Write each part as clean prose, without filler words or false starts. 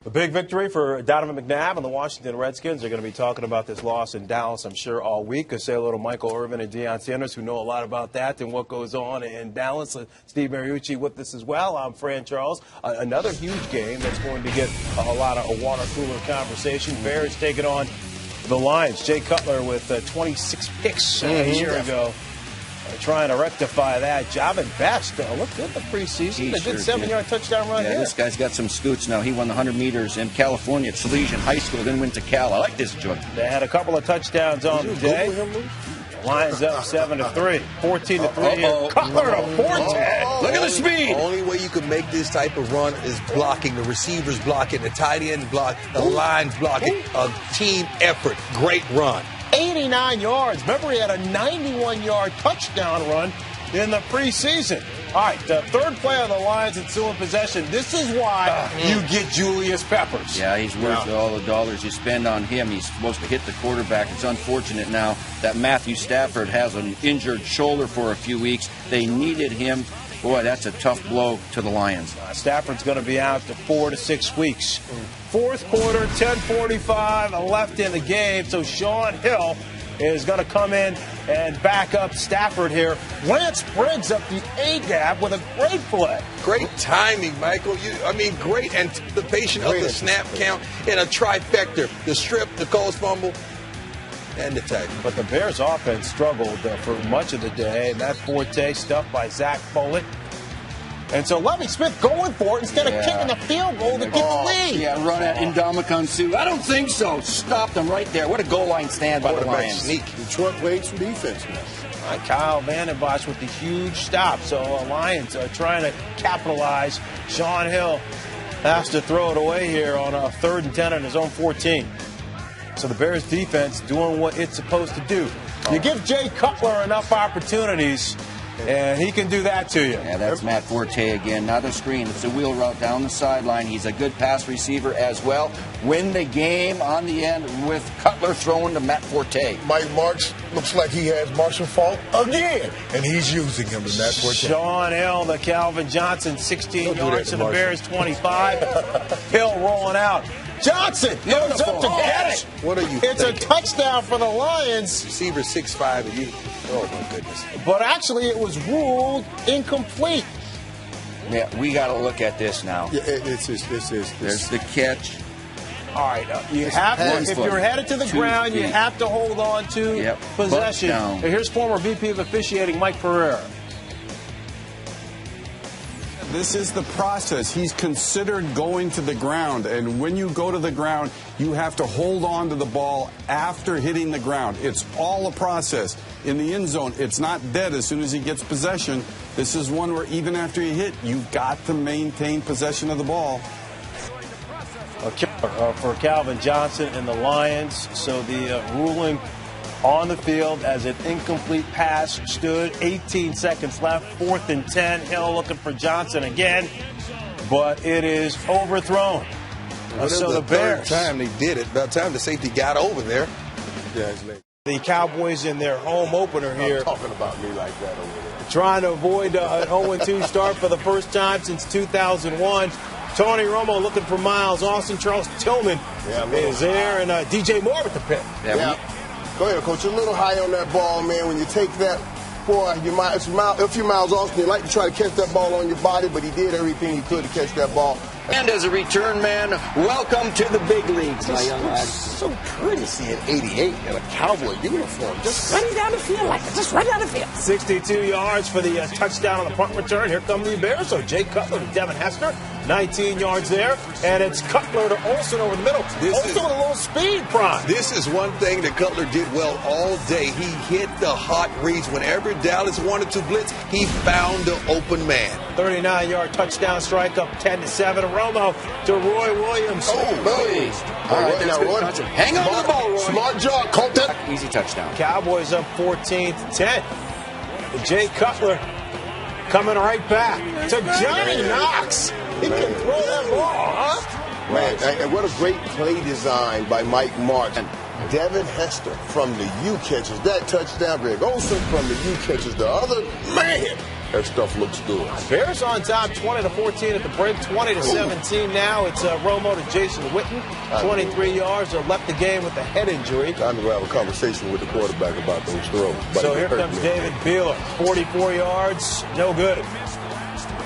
A big victory for Donovan McNabb and the Washington Redskins. They're going to be talking about this loss in Dallas, I'm sure, all week. Say hello to Michael Irvin and Deion Sanders, who know a lot about that and what goes on in Dallas. Steve Mariucci with us as well. I'm Fran Charles. Another huge game that's going to get a lot of a water cooler conversation. Bears taking on the Lions. Jay Cutler with 26 picks a year ago. Trying to rectify that. Jamin Best looked good in the preseason. They did 7-yard touchdown run here. This guy's got some scoots now. He won the 100 meters in California at Salesian High School, then went to Cal. I like this joint. They had a couple of touchdowns on the day. Lions up 7-3, 14-3. Cutler to Forte. Look at the speed. The only way you can make this type of run is blocking. The receivers blocking, the tight end block, the lines blocking. A team effort. Great run. 89 yards. Remember, he had a 91-yard touchdown run in the preseason. All right, the third play of the Lions and still in possession. This is why you get Julius Peppers. Yeah, he's worth all the dollars you spend on him. He's supposed to hit the quarterback. It's unfortunate now that Matthew Stafford has an injured shoulder for a few weeks. They needed him. Boy, that's a tough blow to the Lions. Stafford's going to be out to 4 to 6 weeks. Fourth quarter, 10:45 left in the game. So Sean Hill is going to come in and back up Stafford here. Lance Briggs up the A-gap with a great play. Great timing, Michael. Great anticipation of the snap count in a trifecta. The strip, the Colts fumble, and the tackle. But the Bears offense struggled for much of the day, and that Forte stuffed by Zach Follett. And so Lovie Smith going for it instead of kicking the field goal to get the lead. Yeah, run at Ndamukong Suh. I don't think so. Stopped them right there. What a goal line stand by the Lions. Sneak. Detroit played some defense now. All right, Kyle Van Bosch with the huge stop. So Lions are trying to capitalize. Sean Hill has to throw it away here on a 3rd and 10 on his own 14. So the Bears defense doing what it's supposed to do. You give Jay Cutler enough opportunities, and he can do that to you. Yeah, that's Matt Forte again. Not a screen. It's a wheel route down the sideline. He's a good pass receiver as well. Win the game on the end with Cutler throwing to Matt Forte. Mike Marks looks like he has Marshall Faulk again, and he's using him in Matt Forte. Sean Hill to Calvin Johnson, 16 yards to the Bears, 25. Hill rolling out. Johnson goes up to catch. What are you It's thinking? A touchdown for the Lions. Receiver 6'5", and you. Oh my goodness! But actually, it was ruled incomplete. Yeah, we got to look at this now. Yeah, this is. There's the catch. All right, you have to, if you're headed to the ground, you have to hold on to possession. Now, here's former VP of officiating Mike Pereira. This is the process. He's considered going to the ground, and when you go to the ground, you have to hold on to the ball after hitting the ground. It's all a process. In the end zone, it's not dead as soon as he gets possession. This is one where even after you hit, you've got to maintain possession of the ball. A killer for Calvin Johnson and the Lions. So the ruling on the field as an incomplete pass stood. 18 seconds left. 4th and 10. Hill looking for Johnson again, but it is overthrown. So the Bears. Third time they did it. By the time the safety got over there. Yeah, it's late. The Cowboys in their home opener here. Talking about me like that over there. Trying to avoid an 0-2 start for the first time since 2001. Tony Romo looking for Miles Austin. Charles Tillman is there, and DJ Moore with the pick. Yeah. Go ahead, Coach. You're a little high on that ball, man. When you take that, boy, a few miles off, you like to try to catch that ball on your body, but he did everything he could to catch that ball. And as a return man, welcome to the big leagues, my young lad. So pretty seeing 88 in a Cowboy uniform. Just running down the field like that. Just run down the field. 62 yards for the touchdown on the punt return. Here come the Bears. So Jay Cutler to Devin Hester. 19 yards there. And it's Cutler to Olsen over the middle. Olsen with a little speed, Prime. This is one thing that Cutler did well all day. He hit the hot reads. Whenever Dallas wanted to blitz, he found the open man. 39-yard touchdown strike up 10-7. Romo to Roy Williams. All right, that's good touch. Hang on to the ball, Roy. Smart job. Caught that. Easy touchdown. Cowboys up 14-10. Jay Cutler coming right back to Johnny Knox. He can throw that ball, huh? Man, and what a great play design by Mike Marks. Devin Hester from the U catches that touchdown. Greg Olsen from the U catches the other. Man, That stuff looks good. Bears on top, 20-14 at the break, 20-17 now. It's Romo to Jason Witten, 23 yards. They left the game with a head injury. Time to have a conversation with the quarterback about those throws. So here comes David Beeler, 44 yards, no good.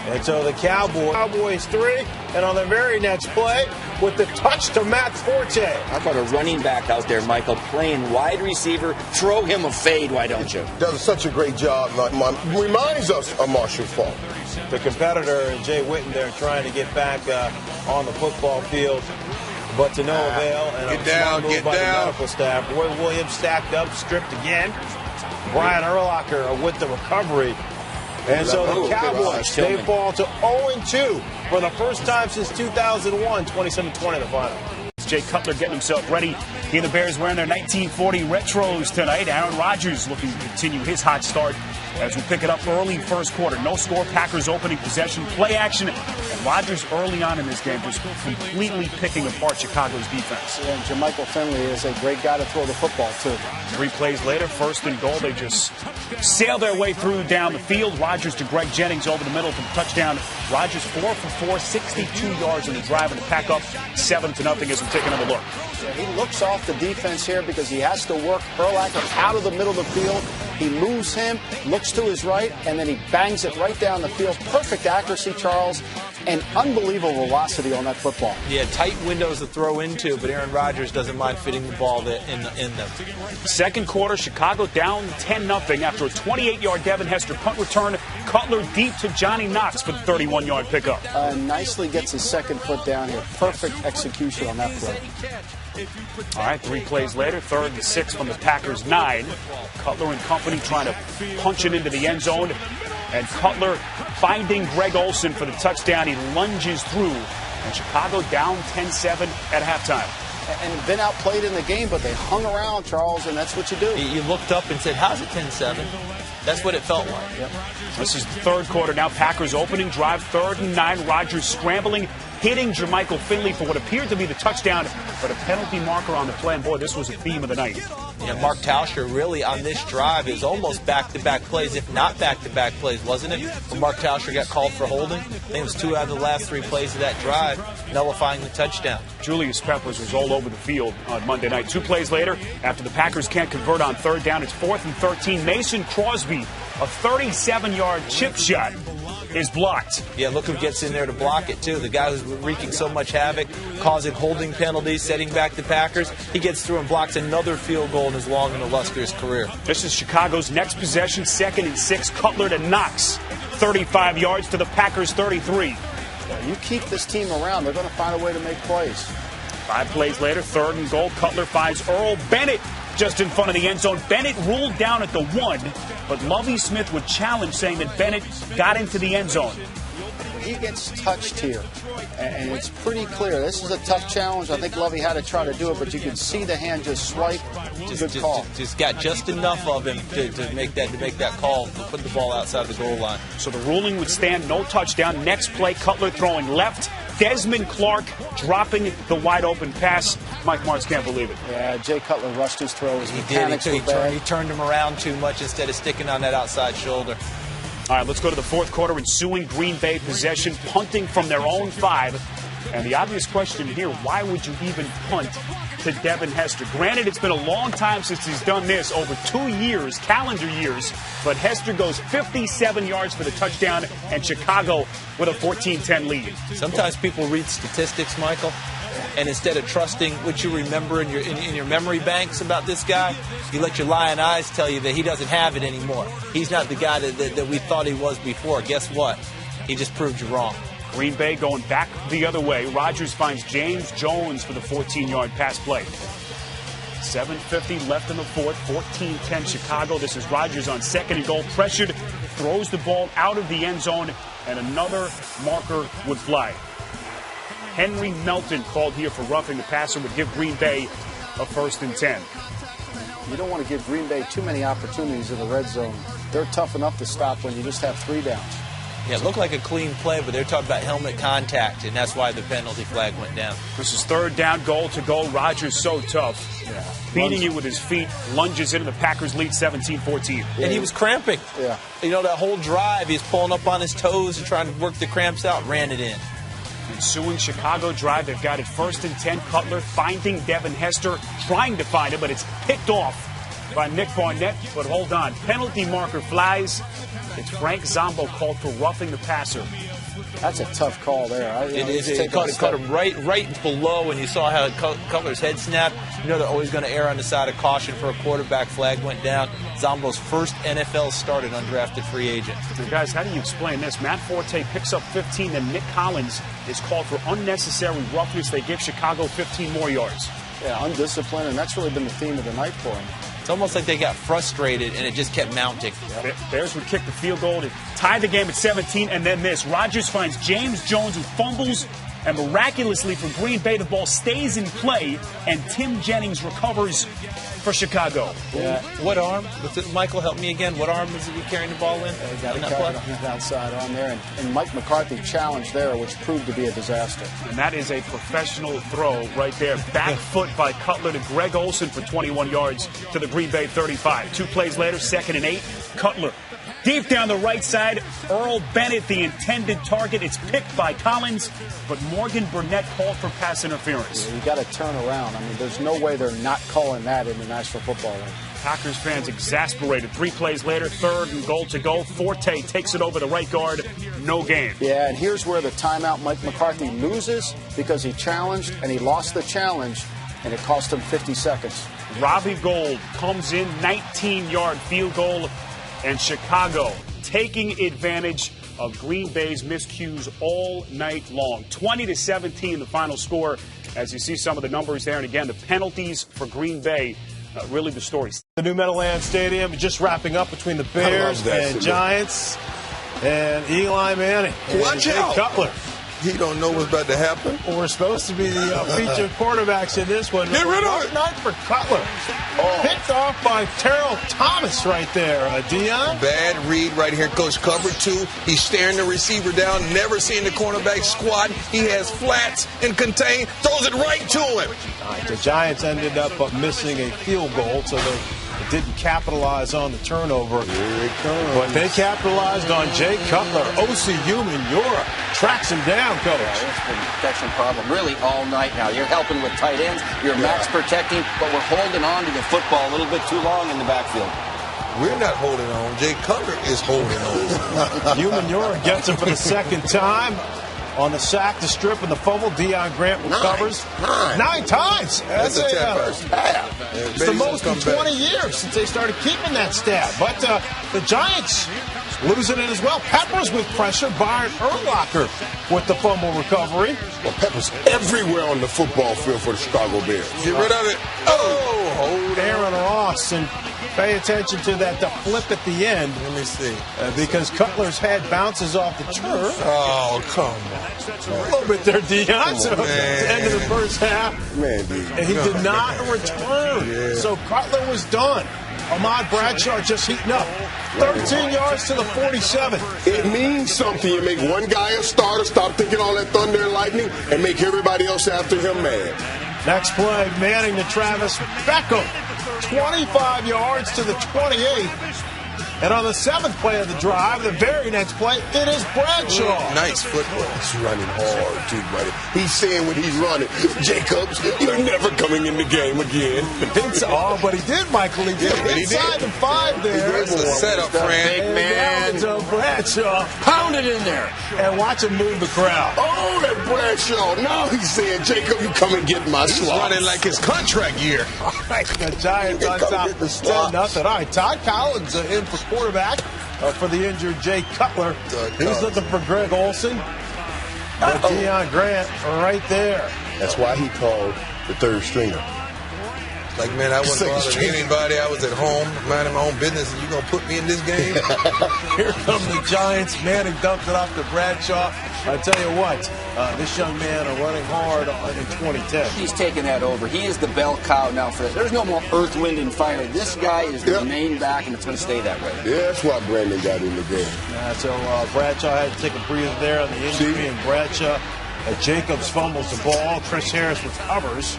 And so the Cowboys 3, and on the very next play, with the touch to Matt Forte. How about a running back out there, Michael, playing wide receiver? Throw him a fade, why don't you? Does such a great job. Reminds us of Marshall Faulk. The competitor, Jay Witten, there trying to get back on the football field, but to no avail. And get down, get down. The medical staff. Roy Williams stacked up, stripped again. Brian Urlacher with the recovery. And so the Cowboys, they fall to 0-2 for the first time since 2001, 27-20 the final. Jay Cutler getting himself ready. He and the Bears wearing their 1940 retros tonight. Aaron Rodgers looking to continue his hot start as we pick it up early first quarter. No score, Packers opening possession, play action, and Rodgers early on in this game just completely picking apart Chicago's defense. Yeah, and Jermichael Finley is a great guy to throw the football to. 3 plays later, first and goal, they just sail their way through down the field. Rodgers to Greg Jennings over the middle for the touchdown. Rodgers 4 for 4, 62 yards in the drive, and the pack up 7-0 as we take another look. Yeah, he looks off the defense here because he has to work Urlacher out of the middle of the field. He moves him, looks to his right, and then he bangs it right down the field. Perfect accuracy, Charles, and unbelievable velocity on that football. Yeah, tight windows to throw into, but Aaron Rodgers doesn't mind fitting the ball in them. Second quarter, Chicago down 10-0 after a 28-yard Devin Hester punt return. Cutler deep to Johnny Knox for the 31-yard pickup. Nicely gets his second foot down here. Perfect execution on that throw. All right, 3 plays later, 3rd and 6 from the Packers 9. Cutler and company trying to punch it into the end zone. And Cutler finding Greg Olsen for the touchdown. He lunges through. And Chicago down 10-7 at halftime. And been outplayed in the game, but they hung around, Charles, and that's what you do. You looked up and said, how's it 10-7? That's what it felt like. Yep. This is the third quarter now. Packers opening drive, 3rd and 9. Rodgers scrambling, hitting Jermichael Finley for what appeared to be the touchdown, but a penalty marker on the play. And boy, this was a theme of the night. Yeah, Mark Tauscher really on this drive is almost back-to-back plays, if not back-to-back plays, wasn't it? When Mark Tauscher got called for holding. I think it was 2 out of the last 3 plays of that drive, nullifying the touchdown. Julius Peppers was all over the field on Monday night. 2 plays later, after the Packers can't convert on 3rd down, it's 4th and 13. Mason Crosby, a 37-yard chip shot, is blocked. Yeah, look who gets in there to block it, too. The guy who's wreaking so much havoc, causing holding penalties, setting back the Packers. He gets through and blocks another field goal in his long and illustrious career. This is Chicago's next possession, 2nd and 6. Cutler to Knox, 35 yards to the Packers' 33. You keep this team around, they're going to find a way to make plays. 5 plays later, 3rd and goal. Cutler finds Earl Bennett just in front of the end zone. Bennett ruled down at the 1, but Lovie Smith would challenge, saying that Bennett got into the end zone. He gets touched here, and it's pretty clear. This is a tough challenge. I think Lovie had to try to do it, but you can see the hand just swipe. Good call. Just got just enough of him to make that call, to put the ball outside the goal line. So the ruling would stand, no touchdown. Next play, Cutler throwing left. Desmond Clark dropping the wide open pass. Mike Martz can't believe it. Yeah, Jay Cutler rushed his throws. He did. He turned him around too much instead of sticking on that outside shoulder. All right, let's go to the 4th quarter. Ensuing Green Bay possession, punting from their own 5. And the obvious question here, why would you even punt to Devin Hester? Granted, it's been a long time since he's done this, over 2 years, calendar years. But Hester goes 57 yards for the touchdown, and Chicago with a 14-10 lead. Sometimes people read statistics, Michael, and instead of trusting what you remember in your memory banks about this guy, you let your lying eyes tell you that he doesn't have it anymore. He's not the guy that we thought he was before. Guess what? He just proved you wrong. Green Bay going back the other way. Rodgers finds James Jones for the 14-yard pass play. 7:50 left in the 4th, 14-10 Chicago. This is Rodgers on 2nd and goal, pressured, throws the ball out of the end zone, and another marker would fly. Henry Melton called here for roughing the passer would give Green Bay a 1st and 10. You don't want to give Green Bay too many opportunities in the red zone. They're tough enough to stop when you just have 3 downs. Yeah, it looked like a clean play, but they're talking about helmet contact, and that's why the penalty flag went down. This is third down, goal to go. Rodgers so tough. Yeah. Beating you with his feet, lunges into the Packers lead 17-14. And he was cramping. Yeah. You know, that whole drive, he's pulling up on his toes and trying to work the cramps out, ran it in. Ensuing Chicago drive, they've got it 1st and 10. Cutler finding Devin Hester, trying to find him, but it's picked off by Nick Barnett. But hold on, penalty marker flies. It's Frank Zombo called for roughing the passer. That's a tough call there. It caught him right below, and you saw how Cutler's head snapped. You know they're always going to err on the side of caution for a quarterback. Flag went down. Zombo's first NFL start, an undrafted free agent. So guys, how do you explain this? Matt Forte picks up 15, and Nick Collins is called for unnecessary roughness. They give Chicago 15 more yards. Yeah, undisciplined, and that's really been the theme of the night for him. It's almost like they got frustrated, and it just kept mounting. Bears would kick the field goal to tie the game at 17, and then this. Rodgers finds James Jones, who fumbles, and miraculously for Green Bay, the ball stays in play, and Tim Jennings recovers for Chicago. Yeah. What arm? Michael, help me again. What arm is he carrying the ball in? He got it covered on the outside on there, and Mike McCarthy challenged there, which proved to be a disaster. And that is a professional throw right there. Back foot by Cutler to Greg Olsen for 21 yards to the Green Bay 35. 2 plays later, 2nd and 8. Cutler deep down the right side. Earl Bennett, the intended target. It's picked by Collins, but Morgan Burnett called for pass interference. Yeah, you got to turn around. I mean, there's no way they're not calling that in the National Football League. Packers fans exasperated. 3 plays later, 3rd and goal to go. Forte takes it over the right guard. No gain. Yeah, and here's where the timeout Mike McCarthy loses because he challenged and he lost the challenge, and it cost him 50 seconds. Robbie Gould comes in, 19-yard field goal, and Chicago taking advantage of Green Bay's miscues all night long. 20-17 the final score, as you see some of the numbers there. And again, the penalties for Green Bay, really the story. The new Meadowlands Stadium just wrapping up between the Bears and Giants and Eli Manning. Watch out. Cutler. He don't know what's about to happen. Well, we're supposed to be the featured quarterbacks in this one. Get rid of it. Not for Cutler. Picked off by Terrell Thomas right there. Dion. Bad read right here. Coach cover 2. He's staring the receiver down. Never seen the cornerback squat. He has flats and contain. Throws it right to him. All right, the Giants ended up missing a field goal, so they didn't capitalize on the turnover. Here it comes. But they capitalized on Jay Cutler. O.C. Humaniora tracks him down, Coach. Yeah, it's been a protection problem really all night now. You're helping with tight ends, you're max protecting, but we're holding on to the football a little bit too long in the backfield. We're not holding on. Jay Cutler is holding on. Humaniora gets it for the 2nd time. On the sack, the strip, and the fumble, Deion Grant recovers. 9 times. That's a tap. It's the most in 20 years since they started keeping that stat. But the Giants losing it as well. Peppers with pressure. Byron Urlacher with the fumble recovery. Well, Pepper's everywhere on the football field for the Chicago Bears. Get rid of it. Oh, hold Aaron Ross, and pay attention to that the flip at the end. Let me see. Because Cutler's head bounces off the turf. Oh, come on. A little bit there, Dion. So at the end of the first half, Man, dude. and he did not return. Yeah. So Cutler was done. Ahmad Bradshaw just heating up. 13 yards to the 47. It means something. You make one guy a starter, stop thinking all that thunder and lightning, and make everybody else after him mad. Next play, Manning to Travis Beckham. 25 yards to the 28. And on the 7th play of the drive, the very next play, it is Bradshaw. Nice football. He's running hard, too, buddy. He's saying when he's running, Jacobs, you're never coming in the game again. But he did, Michael. He did. But he Inside did. the 5 there. It's a setup, Fran. And now it's Bradshaw. Pound it in there. And watch him move the crowd. Oh, that Bradshaw. Now he's saying, Jacob, you come and get my He's slot. running like his contract year. All right, the Giants on top, 10-0. All right, Todd Collins in for quarterback for the injured Jay Cutler. He's looking for Greg Olsen. Deion Grant right there. That's why he called the third stringer. Like, man, I wasn't bothering anybody. I was at home, minding my own business, and you're going to put me in this game? Here come the Giants. Manning dumps it off to Bradshaw. I tell you what, this young man are running hard in 2010. He's taking that over. He is the bell cow now for it. There's no more earth, wind, and fire. This guy is the main back, and it's going to stay that way. Yeah, that's why Brandon got in the game. So Bradshaw had to take a breather there on the injury, and Bradshaw, Jacobs fumbles the ball. Chris Harris recovers,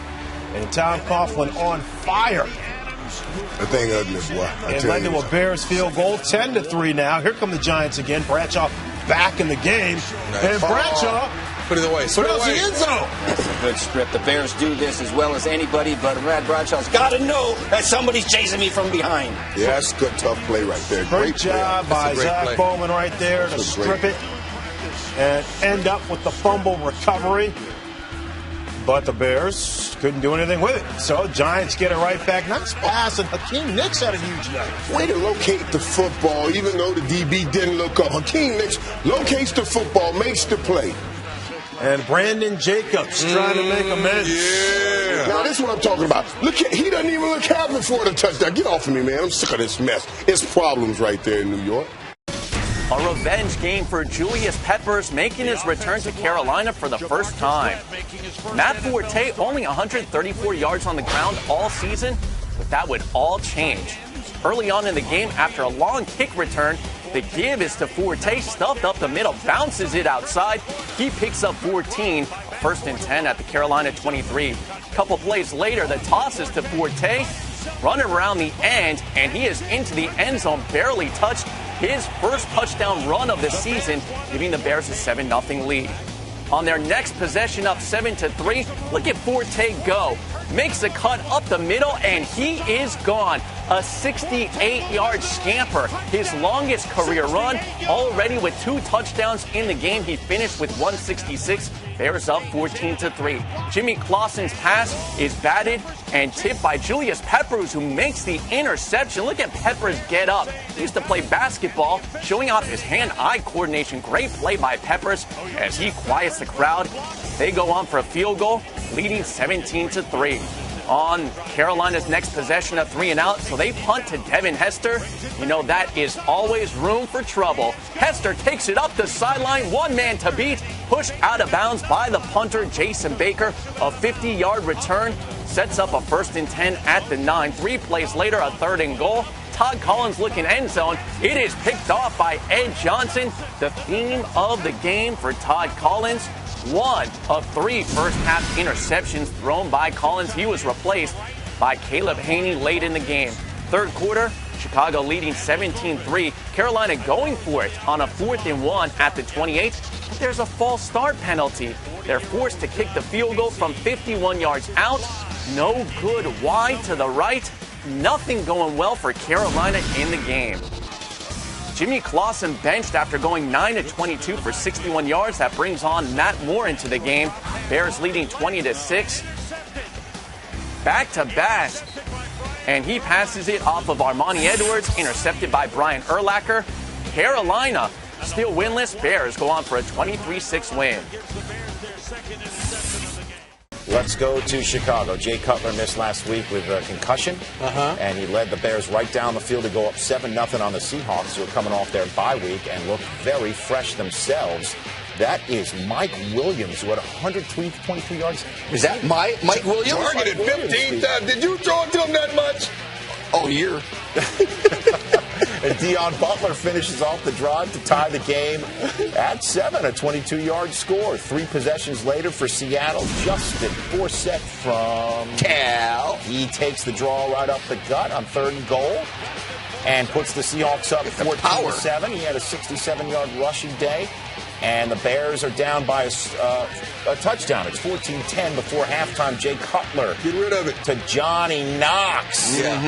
and Tom Coughlin on fire. That thing ugly, boy. It led to a Bears field goal, 10-3 now. Here come the Giants again. Bradshaw back in the game, and Bradshaw put it away. Put it out the end zone. That's a good strip. The Bears do this as well as anybody, but Brad Bradshaw's got to know that somebody's chasing me from behind. Yeah, that's a good, tough play right there. Great job by Zach Bowman right there to strip it and end up with the fumble recovery. But the Bears couldn't do anything with it. So Giants get it right back. Nice pass, and Hakeem Nicks had a huge night. Way to locate the football, even though the DB didn't look up. Hakeem Nicks locates the football, makes the play. And Brandon Jacobs trying to make amends. Yeah. Now, this is what I'm talking about. Look, he doesn't even look happy before the touchdown. Get off of me, man. I'm sick of this mess. It's problems right there in New York. A revenge game for Julius Peppers, making his return to Carolina for the first time. Matt Forte only 134 yards on the ground all season, but that would all change. Early on in the game, after a long kick return, the give is to Forte, stuffed up the middle, bounces it outside. He picks up 14, first and 10 at the Carolina 23. A couple plays later, the toss is to Forte, running around the end, and he is into the end zone, barely touched. His first touchdown run of the season, giving the Bears a 7-0 lead. On their next possession, up 7-3, look at Forte go. Makes a cut up the middle, and he is gone. A 68-yard scamper, his longest career run, already with 2 touchdowns in the game. He finished with 166. Bears up 14-3. Jimmy Clausen's pass is batted and tipped by Julius Peppers, who makes the interception. Look at Peppers get up. He used to play basketball, showing off his hand-eye coordination. Great play by Peppers as he quiets the crowd. They go on for a field goal, leading 17-3. On Carolina's next possession of 3 and out, so they punt to Devin Hester. You know, that is always room for trouble. Hester takes it up the sideline, one man to beat, pushed out of bounds by the punter, Jason Baker. A 50-yard return sets up a 1st and 10 at the 9. 3 plays later, a 3rd and goal. Todd Collins looking end zone. It is picked off by Ed Johnson. The theme of the game for Todd Collins. 1 of 3 first-half interceptions thrown by Collins. He was replaced by Caleb Haney late in the game. 3rd quarter, Chicago leading 17-3. Carolina going for it on a 4th and 1 at the 28. But there's a false start penalty. They're forced to kick the field goal from 51 yards out. No good wide to the right. Nothing going well for Carolina in the game. Jimmy Clausen benched after going 9-22 for 61 yards. That brings on Matt Moore into the game. Bears leading 20-6. Back to Bass. And he passes it off of Armani Edwards, intercepted by Brian Urlacher. Carolina still winless. Bears go on for a 23-6 win. Let's go to Chicago. Jay Cutler missed last week with a concussion, and he led the Bears right down the field to go up 7-0 on the Seahawks, who are coming off their bye week and look very fresh themselves. That is Mike Williams, who had 123 yards. Is that Mike Williams? Targeted 15 times. Did you throw it to him that much? All year. And Deion Butler finishes off the drive to tie the game at 7, a 22-yard score. 3 possessions later for Seattle, Justin Forsett from Cal. He takes the draw right up the gut on 3rd and goal and puts the Seahawks up 14-7. He had a 67-yard rushing day. And the Bears are down by a touchdown. It's 14-10 before halftime. Jay Cutler. Get rid of it. To Johnny Knox. Yeah.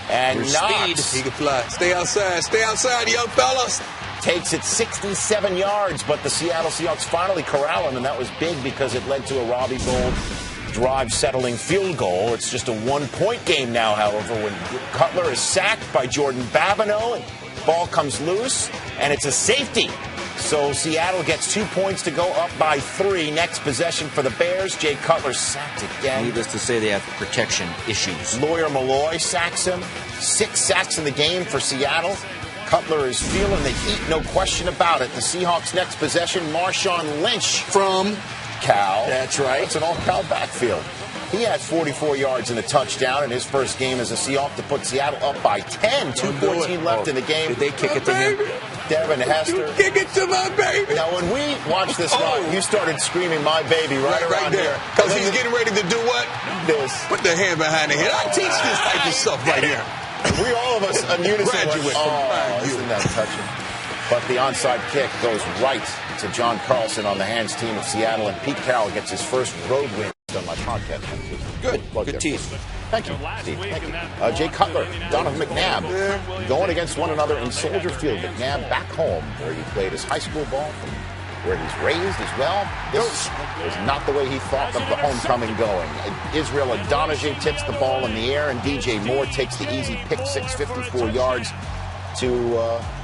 And with Knox. Speed. He can fly. Stay outside, young fellas. Takes it 67 yards, but the Seattle Seahawks finally corral him, and that was big because it led to a Robbie Gould drive-settling field goal. It's just a 1-point game now, however, when Cutler is sacked by Jordan Babineau, and the ball comes loose, and it's a safety. So Seattle gets 2 points to go up by 3. Next possession for the Bears. Jay Cutler sacked again. Needless to say, they have protection issues. Lawyer Malloy sacks him. 6 sacks in the game for Seattle. Cutler is feeling the heat, no question about it. The Seahawks' next possession, Marshawn Lynch from Cal. That's right. It's an all-Cal backfield. He had 44 yards and a touchdown in his first game as a Seahawk to put Seattle up by 10. 2:14 left in the game. Did they kick it to him? Devin Hester. Kick it to my baby. Now, when we watched this run, you started screaming, "My baby," right around there. Because he's getting ready to do what? This. Put the hand behind the head. I teach this type of stuff right here. We all of us in unison. Graduate from isn't that touching? But the onside kick goes right to John Carlson on the hands team of Seattle, and Pete Carroll gets his first road win on my podcast. Good tease. Thank you, Steve. Thank you. Jay Cutler, Donovan McNabb, going against one another in Soldier Field. McNabb back home, where he played his high school ball, from where he's raised as well. This was not the way he thought of the homecoming going. Israel Adonijah tips the ball in the air, and DJ Moore takes the easy pick six, 54 yards to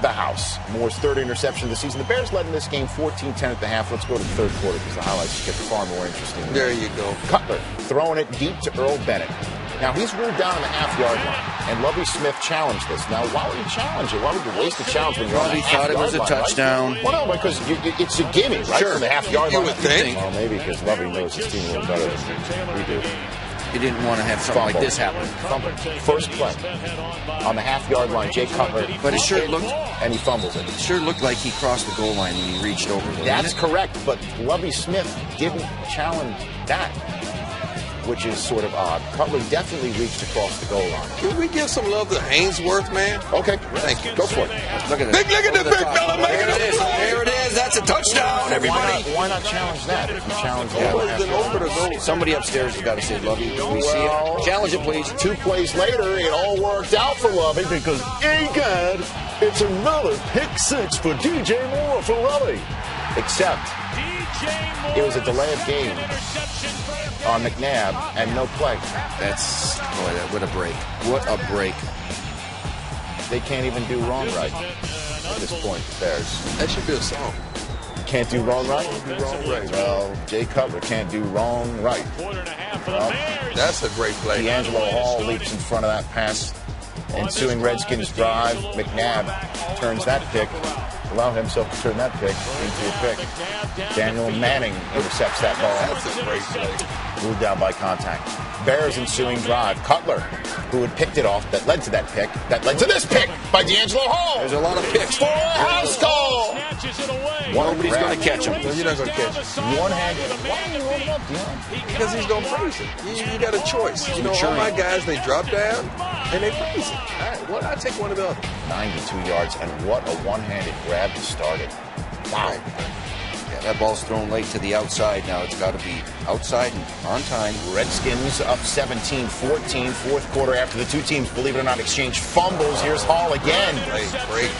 the house. Moore's third interception of the season. The Bears led in this game 14-10 at the half. Let's go to the third quarter because the highlights get far more interesting. There you go. Cutler throwing it deep to Earl Bennett. Now, he's ruled down on the half-yard line, and Lovie Smith challenged this. Now, why would you challenge it? Why would you waste a challenge when you're on the half-yard line? Thought it was a touchdown. Right? Well, no, because it's a gimme, right? Sure. From the half-yard line. You would think. Well, maybe because Lovie knows his team a little better than we do. You didn't want to have something like this happen. Fumble. First play. On the half-yard line, Jay Cutler. But it sure looked... And he fumbles it. It sure looked like he crossed the goal line when he reached over. That's correct, but Lovie Smith didn't challenge that, which is sort of odd. Cutler definitely reached across the goal line. Can we give some love to Hainsworth, man? Okay. Thank you. Go for it. Look at Look at the big fella making it. There it is. That's a touchdown, everybody. Why not challenge that if you challenge that? Somebody upstairs has got to say, Lovey, we see it. Challenge it, please. 2 plays later, it all worked out for Lovey because, egad, it's another pick six for DJ Moore for Lovey. Except it was a delay of game on McNabb and no play. That's, boy, what a break. What a break. They can't even do wrong right at this point, the Bears. That should be a song. Can't do wrong right? Well, Jay Cutler can't do wrong right. Well, that's a great play. D'Angelo Hall leaps in front of that pass. Ensuing Redskins drive. McNabb turns that pick. Allow himself to turn that pick into a pick. Daniel Manning intercepts that ball. That's a great play. Moved down by contact. Bears ensuing drive. Cutler, who had picked it off, that led to that pick. That led to this pick by D'Angelo Hall. There's a lot of picks. For a house call. Nobody's going to catch him. No, you're not going to catch him. One-handed. Why are you rolling up, Dion? Because he's going to praise it. You got a choice. You know, all my guys, they drop down and they praise it. I take one of the other. 92 yards, and what a one-handed grab to start it. Wow. Yeah, that ball's thrown late to the outside. Now it's got to be outside and on time. Redskins up 17-14, fourth quarter after the two teams, believe it or not, exchange fumbles. Here's Hall again. Great.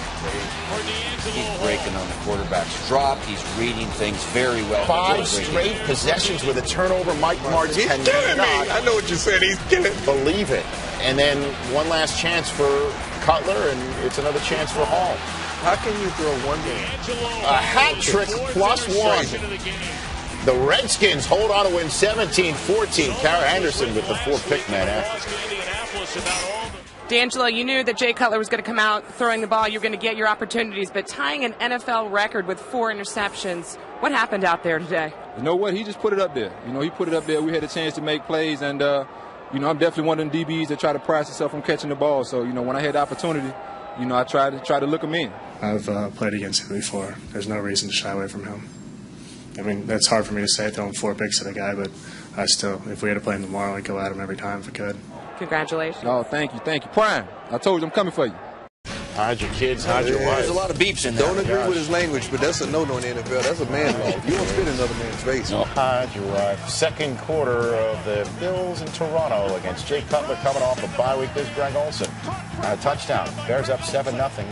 He's breaking on the quarterback's drop. He's reading things very well. 5 straight possessions with a turnover. Mike Martz cannot. I know what you said. He's killing. Believe it. And then one last chance for Cutler, and it's another chance for Hall. How can you throw one game? A hat trick plus one. The Redskins hold on to win 17-14. Kara Anderson with the 4-pick man after. D'Angelo, you knew that Jay Cutler was going to come out throwing the ball. You're going to get your opportunities, but tying an NFL record with 4 interceptions, what happened out there today? You know what? He just put it up there. He put it up there. We had a chance to make plays, and, I'm definitely one of them DBs that try to prize himself from catching the ball. So, when I had the opportunity, I try to look him in. I've played against him before. There's no reason to shy away from him. I mean, that's hard for me to say, throwing 4 picks at a guy, but I still, if we had to play him tomorrow, I'd go at him every time if I could. Congratulations. Oh, thank you. Prime, I told you I'm coming for you. Hide your kids, hide your wives. There's a lot of beeps in there. Don't agree with his language, but that's a no-no in the NFL. That's a man law. You don't spit in another man's face. No. Hide your wife. Second quarter of the Bills in Toronto against Jay Cutler coming off a bye week. There's Greg Olsen. Touchdown. Bears up 7-0.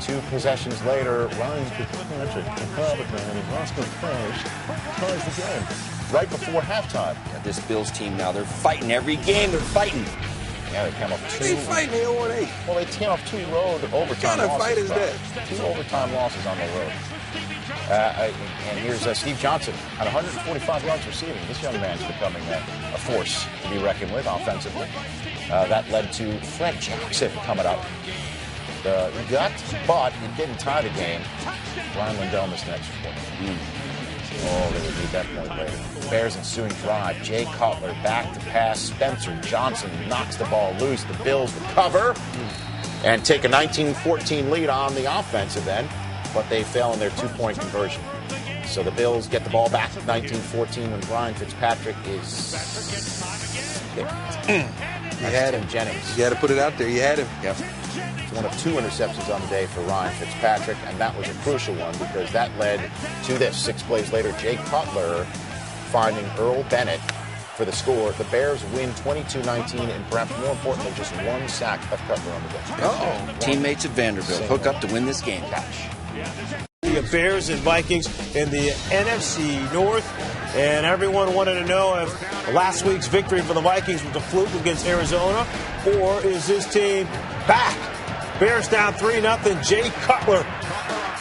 2 possessions later, Ryan Fitzpatrick and Roscoe Fresh ties the game right before halftime. Yeah, this Bills team now, they're fighting every game. They're fighting. Yeah, they came off 2. They fighting 0-8. Well, they came off 2 road overtime losses. What kind of fight is that? 2 overtime losses on the road. And here's Steve Johnson at 145 yards receiving. This young man's becoming a force to be reckoned with offensively. That led to Fred Jackson coming up the gut, but it didn't tie the game. Ryan Lindell missed the next point. Oh, they would need that point later. Bears ensuing drive. Jay Cutler back to pass. Spencer Johnson knocks the ball loose. The Bills recover and take a 19-14 lead on the offensive end, but they fail in their two-point conversion. So the Bills get the ball back at 19-14 when Brian Fitzpatrick is picked. You had him. Jennings. You had to put it out there. You had him. Yep. It's one of 2 interceptions on the day for Ryan Fitzpatrick, and that was a crucial one because that led to this. 6 plays later, Jay Cutler finding Earl Bennett for the score. The Bears win 22-19, and perhaps more importantly, just 1 sack of Cutler on the day. Teammates at Vanderbilt hook up to win this game. The Bears and Vikings in the NFC North. And everyone wanted to know if last week's victory for the Vikings was a fluke against Arizona, or is this team back? Bears down 3-0. Jay Cutler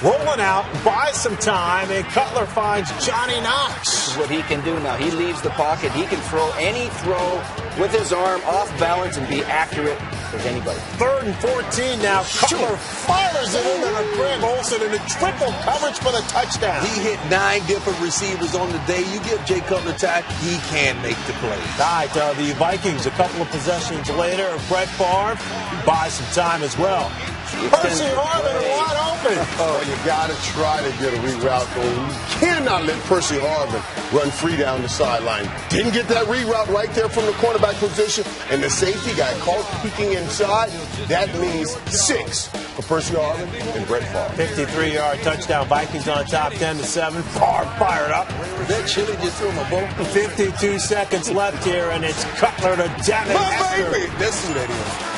rolling out, buys some time, and Cutler finds Johnny Knox. What he can do now, he leaves the pocket. He can throw any throw with his arm off balance and be accurate as anybody. 3rd and 14 now. Cutler fires it into the Greg Olsen in a triple coverage for the touchdown. He hit 9 different receivers on the day. You give Jay Cutler time, he can make the play. All right, the Vikings, a couple of possessions later, Brett Favre buys some time as well. Percy Harvin wide open. Oh, you got to try to get a reroute going. You cannot let Percy Harvin run free down the sideline. Didn't get that reroute right there from the cornerback position, and the safety got caught peeking inside. That means 6 for Percy Harvin and Brett Favre. 53-yard touchdown. Vikings on top, 10-7. Favre fired up. That chili just threw him a bone. 52 seconds left here, and it's Cutler to Devin Hester. Baby. That's who that is.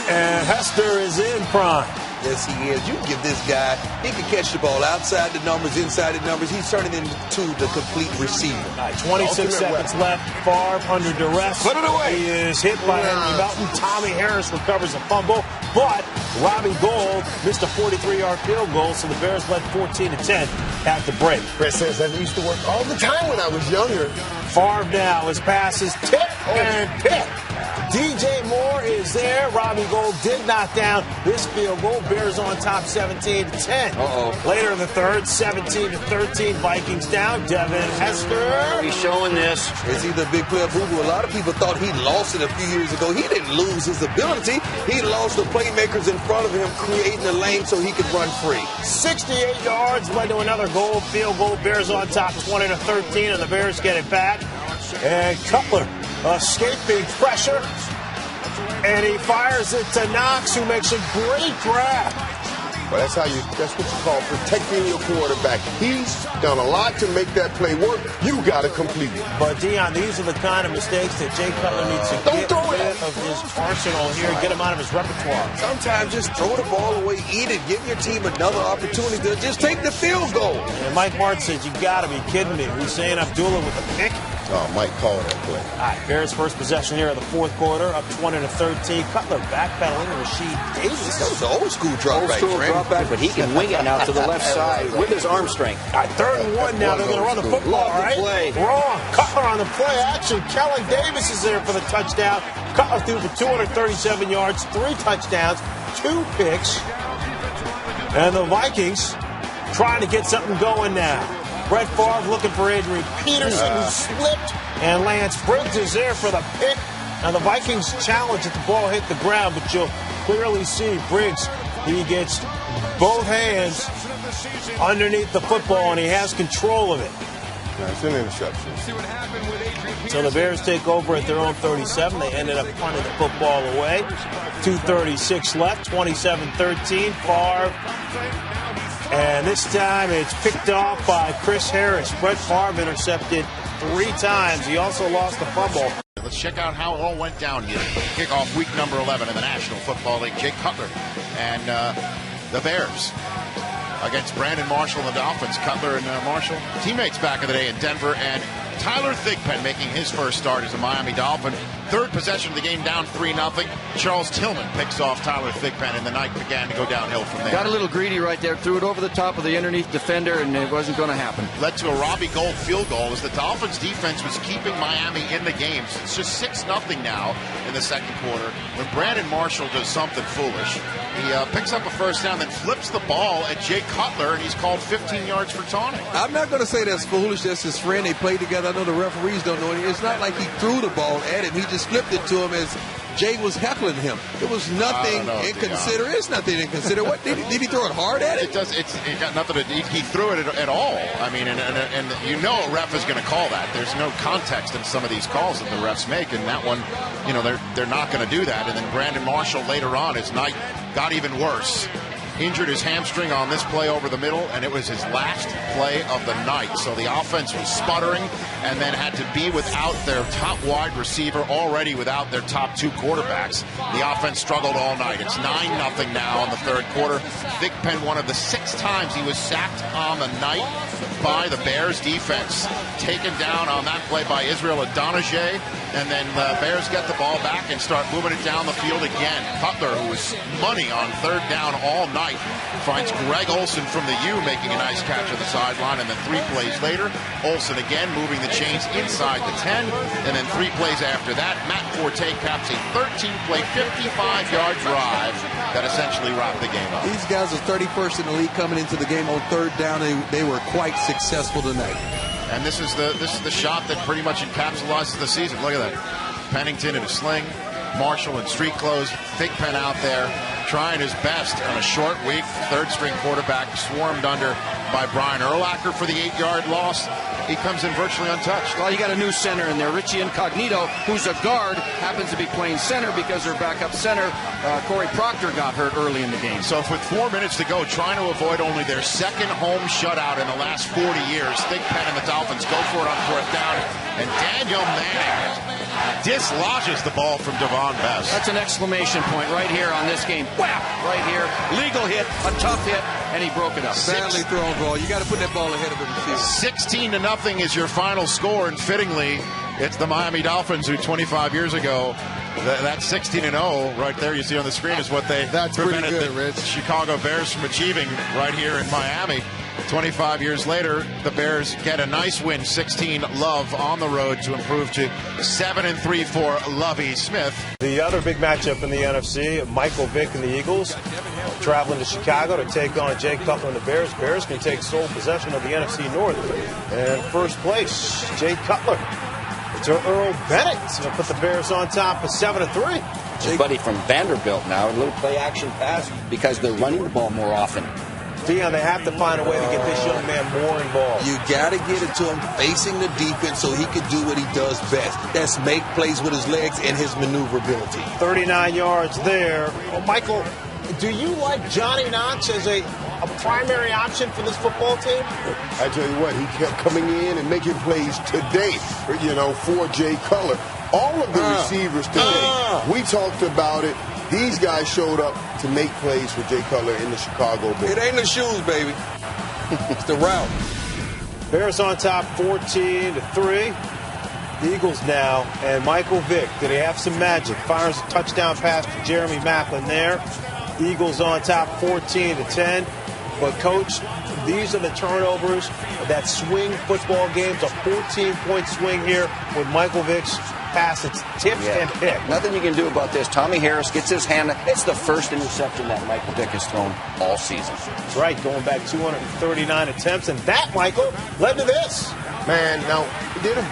And Hester is in prime. Yes, he is. You give this guy, he can catch the ball outside the numbers, inside the numbers. He's turning into the complete receiver. 26 seconds left. Favre under duress. Put it away. He is hit by Henry Melton. Tommy Harris recovers a fumble, but Robbie Gould missed a 43-yard field goal, so the Bears led 14-10 at the break. Chris says that used to work all the time when I was younger. Favre now, his pass is tipped and picked. DJ Moore is there. Robbie Gould did knock down this field goal. Bears on top 17-10. Later in the third, 17-13, Vikings down. Devin Hester. He's showing this. Is he the big player boo-boo? A lot of people thought he lost it a few years ago. He didn't lose his ability. He lost the playmakers in front of him, creating a lane so he could run free. 68 yards led to another goal, field goal. Bears on top 20-13, and the Bears get it back. And Cutler escaping pressure, and he fires it to Knox, who makes a great grab. Well, that's what you call protecting your quarterback. He's done a lot to make that play work. You got to complete it. But, Deion, these are the kind of mistakes that Jay Cutler needs to get rid of his arsenal here, get him out of his repertoire. Sometimes just throw the ball away, eat it, give your team another opportunity to just take the field goal. And Mike Martin says, you got to be kidding me. Hussein Abdullah with a pick. Oh, Mike called that play. All right, Bears first possession here of the fourth quarter, up 20-13. Cutler backpedaling to Rasheed Davis. That was an old school drop back, but he can wing it now to the left side with his arm strength. All right, 3rd and 1 now. They're going to run the football, right? Wrong. Cutler on the play action. Kellen Davis is there for the touchdown. Cutler threw for 237 yards, 3 touchdowns, 2 picks. And the Vikings trying to get something going now. Brett Favre looking for Adrian Peterson, who slipped, and Lance Briggs is there for the pick. Now the Vikings challenge if the ball hit the ground, but you'll clearly see Briggs, he gets both hands underneath the football, and he has control of it. That's an interception. So the Bears take over at their own 37. They ended up punting the football away. 2:36 left, 27-13. Favre. And this time it's picked off by Chris Harris. Brett Favre intercepted 3 times. He also lost the fumble. Let's check out how it all went down here. Kickoff week number 11 in the National Football League. Jake Cutler and the Bears against Brandon Marshall and the Dolphins. Cutler and Marshall, teammates back in the day in Denver and Tyler Thigpen making his first start as a Miami Dolphin. Third possession of the game, down 3-0. Charles Tillman picks off Tyler Thigpen, and the night began to go downhill from there. Got a little greedy right there, threw it over the top of the underneath defender, and it wasn't going to happen. Led to a Robbie Gould field goal as the Dolphins defense was keeping Miami in the game. So it's just 6-0 now in the second quarter when Brandon Marshall does something foolish. He picks up a first down, then flips the ball at Jay Cutler, and he's called 15 yards for taunting. I'm not going to say that's foolish. That's his friend. They played together. I know the referees don't know anything. It's not like he threw the ball at him. He just flipped it to him as Jay was heckling him. It was nothing inconsiderate. It's nothing inconsiderate. What did he throw it hard at it? It got nothing to do. He threw it at all. I mean, and you know a ref is going to call that. There's no context in some of these calls that the refs make, and that one, you know, they're not going to do that. And then Brandon Marshall later on, his night got even worse. Injured his hamstring on this play over the middle, and it was his last play of the night. So the offense was sputtering and then had to be without their top wide receiver, already without their top two quarterbacks. The offense struggled all night. It's 9-0 now in the third quarter. Thigpen, one of the 6 times he was sacked on the night by the Bears defense. Taken down on that play by Israel Adonijah, and then the Bears get the ball back and start moving it down the field again. Cutler, who was money on third down all night, finds Greg Olsen from the U making a nice catch on the sideline, and then 3 plays later, Olsen again moving the chains inside the 10, and then 3 plays after that, Matt Forte caps a 13-play, 55-yard drive that essentially wrapped the game up. These guys are 31st in the league coming into the game on third down. They were quite successful tonight. And this is the shot that pretty much encapsulates the season. Look at that. Pennington in a sling, Marshall in street clothes, Thigpen out there trying his best on a short week. Third-string quarterback swarmed under by Brian Urlacher for the 8-yard loss. He comes in virtually untouched. Well, you got a new center in there, Richie Incognito, who's a guard, happens to be playing center because their backup center, Corey Proctor, got hurt early in the game. So with 4 minutes to go, trying to avoid only their second home shutout in the last 40 years, Thigpen and the Dolphins go for it on fourth down, and Daniel Manning dislodges the ball from Devon Best. That's an exclamation point right here on this game. Whap! Right here. Legal hit, a tough hit, and he broke it up. Badly thrown ball. You got to put that ball ahead of the receiver. 16-0 is your final score, and fittingly, it's the Miami Dolphins who 25 years ago, that 16-0 right there you see on the screen is what they prevented the Chicago Bears from achieving right here in Miami. 25 years later, the Bears get a nice win, 16-love on the road to improve to 7-3 for Lovie Smith. The other big matchup in the NFC, Michael Vick and the Eagles traveling to Chicago to take on Jay Cutler and the Bears. Bears can take sole possession of the NFC North. And first place, Jay Cutler to Earl Bennett to put the Bears on top of 7-3. His buddy from Vanderbilt now, a little play-action pass because they're running the ball more often. Dion, they have to find a way to get this young man more involved. You got to get it to him facing the defense so he can do what he does best. That's make plays with his legs and his maneuverability. 39 yards there. Oh, Michael, do you like Johnny Knox as a primary option for this football team? I tell you what, he kept coming in and making plays today, for Jay Cutler. All of the receivers today, we talked about it. These guys showed up to make plays for Jay Cutler in the Chicago Bears. It ain't the shoes, baby. It's the route. Bears on top 14-3. The Eagles now, and Michael Vick, did he have some magic? Fires a touchdown pass to Jeremy Maclin there. Eagles on top 14-10. But, Coach, these are the turnovers that swing football games. A 14-point swing here with Michael Vick's pass. It's tipped and picked. Nothing you can do about this. Tommy Harris gets his hand. It's the first interception that Michael Vick has thrown all season. That's right, going back 239 attempts. And that, Michael, led to this. Man, now, he did a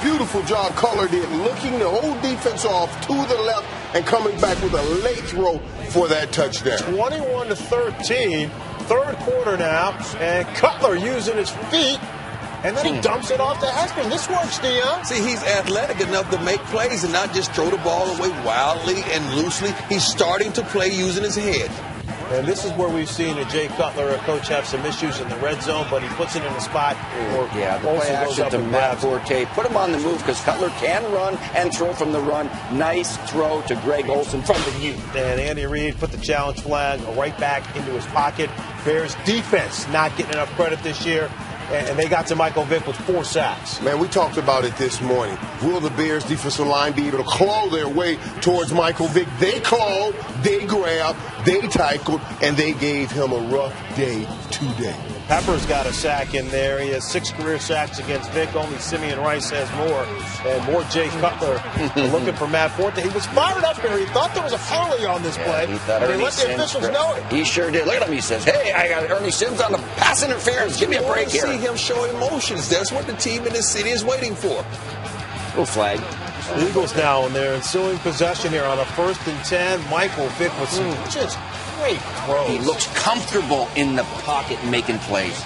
beautiful job, Cutler did, looking the whole defense off to the left and coming back with a late throw for that touchdown. 21-13. Third quarter now, and Cutler using his feet, and then he dumps it off to Heston. This works, Dion. See, he's athletic enough to make plays and not just throw the ball away wildly and loosely. He's starting to play using his head. And this is where we've seen a Jay Cutler, a coach, have some issues in the red zone, but he puts it in a spot where the play action to Matt Forte. Put him on the move because Cutler can run and throw from the run. Nice throw to Greg Olsen from the U. And Andy Reid put the challenge flag right back into his pocket. Bears defense not getting enough credit this year. and they got to Michael Vick with 4 sacks. Man, we talked about it this morning. Will the Bears' defensive line be able to claw their way towards Michael Vick? They clawed, they grabbed, they tackled, and they gave him a rough day today. Peppers got a sack in there. He has 6 career sacks against Vick. Only Simeon Rice has more. And more Jay Cutler looking for Matt Forte. He was fired up here. He thought there was a penalty on this play. He thought they let the officials know it. He sure did. Look at him. He says, hey, I got Ernie Sims on the pass interference. Give me a break here. See him show emotions. That's what the team in this city is waiting for. Little flag. The Eagles now in their ensuing possession here on a 1st and 10. Michael Vick with some just great throws. He looks comfortable in the pocket making plays.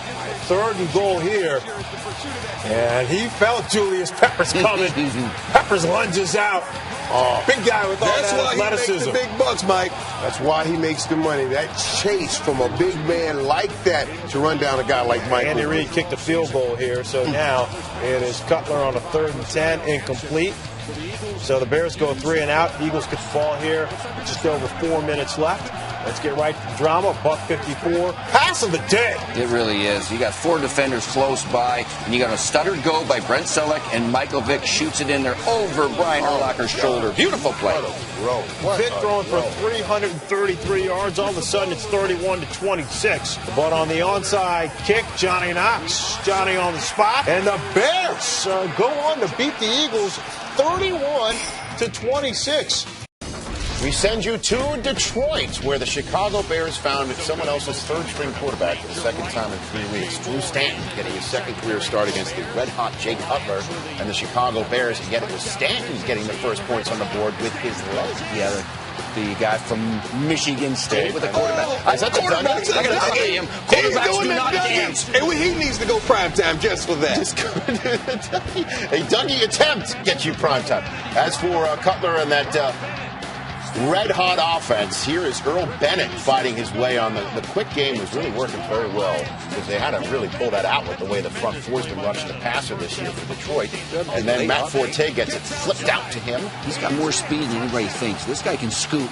3rd and goal here. And he felt Julius Peppers coming. Peppers lunges out. Big guy with all that athleticism. That's why he makes the big bucks, Mike. That's why he makes the money. That chase from a big man like that to run down a guy like Michael. Andy Reid kicked a field goal here. So now it is Cutler on a 3rd and 10, incomplete. So the Bears go 3 and out. Eagles get the ball here. Just over 4 minutes left. Let's get right to the drama. $1.54. Pass of the day. It really is. You got 4 defenders close by, and you got a stuttered go by Brent Selleck, and Michael Vick shoots it in there over Brian Urlacher's shoulder. Beautiful play. Vick throwing for 333 yards. All of a sudden, it's 31-26. But on the onside kick, Johnny Knox. Johnny on the spot. And the Bears go on to beat the Eagles 31-26. We send you to Detroit, where the Chicago Bears found someone else's 3rd-string quarterback for the 2nd time in 3 weeks. Drew Stanton getting his 2nd career start against the red-hot Jay Cutler and the Chicago Bears. And yet it was Stanton getting the first points on the board with his leg. Yeah, the guy from Michigan State with the quarterback. Is that the quarterback? I got to tell you, quarterbacks do not dance. And he needs to go primetime just for that. A Dougie attempt gets you primetime. As for Cutler and that red-hot offense, here is Earl Bennett fighting his way on. The quick game was really working very well because they had to really pull that out with the way the front four's been rushing the passer this year for Detroit. And then Matt Forte gets it flipped out to him. He's got more speed than anybody thinks. This guy can scoot.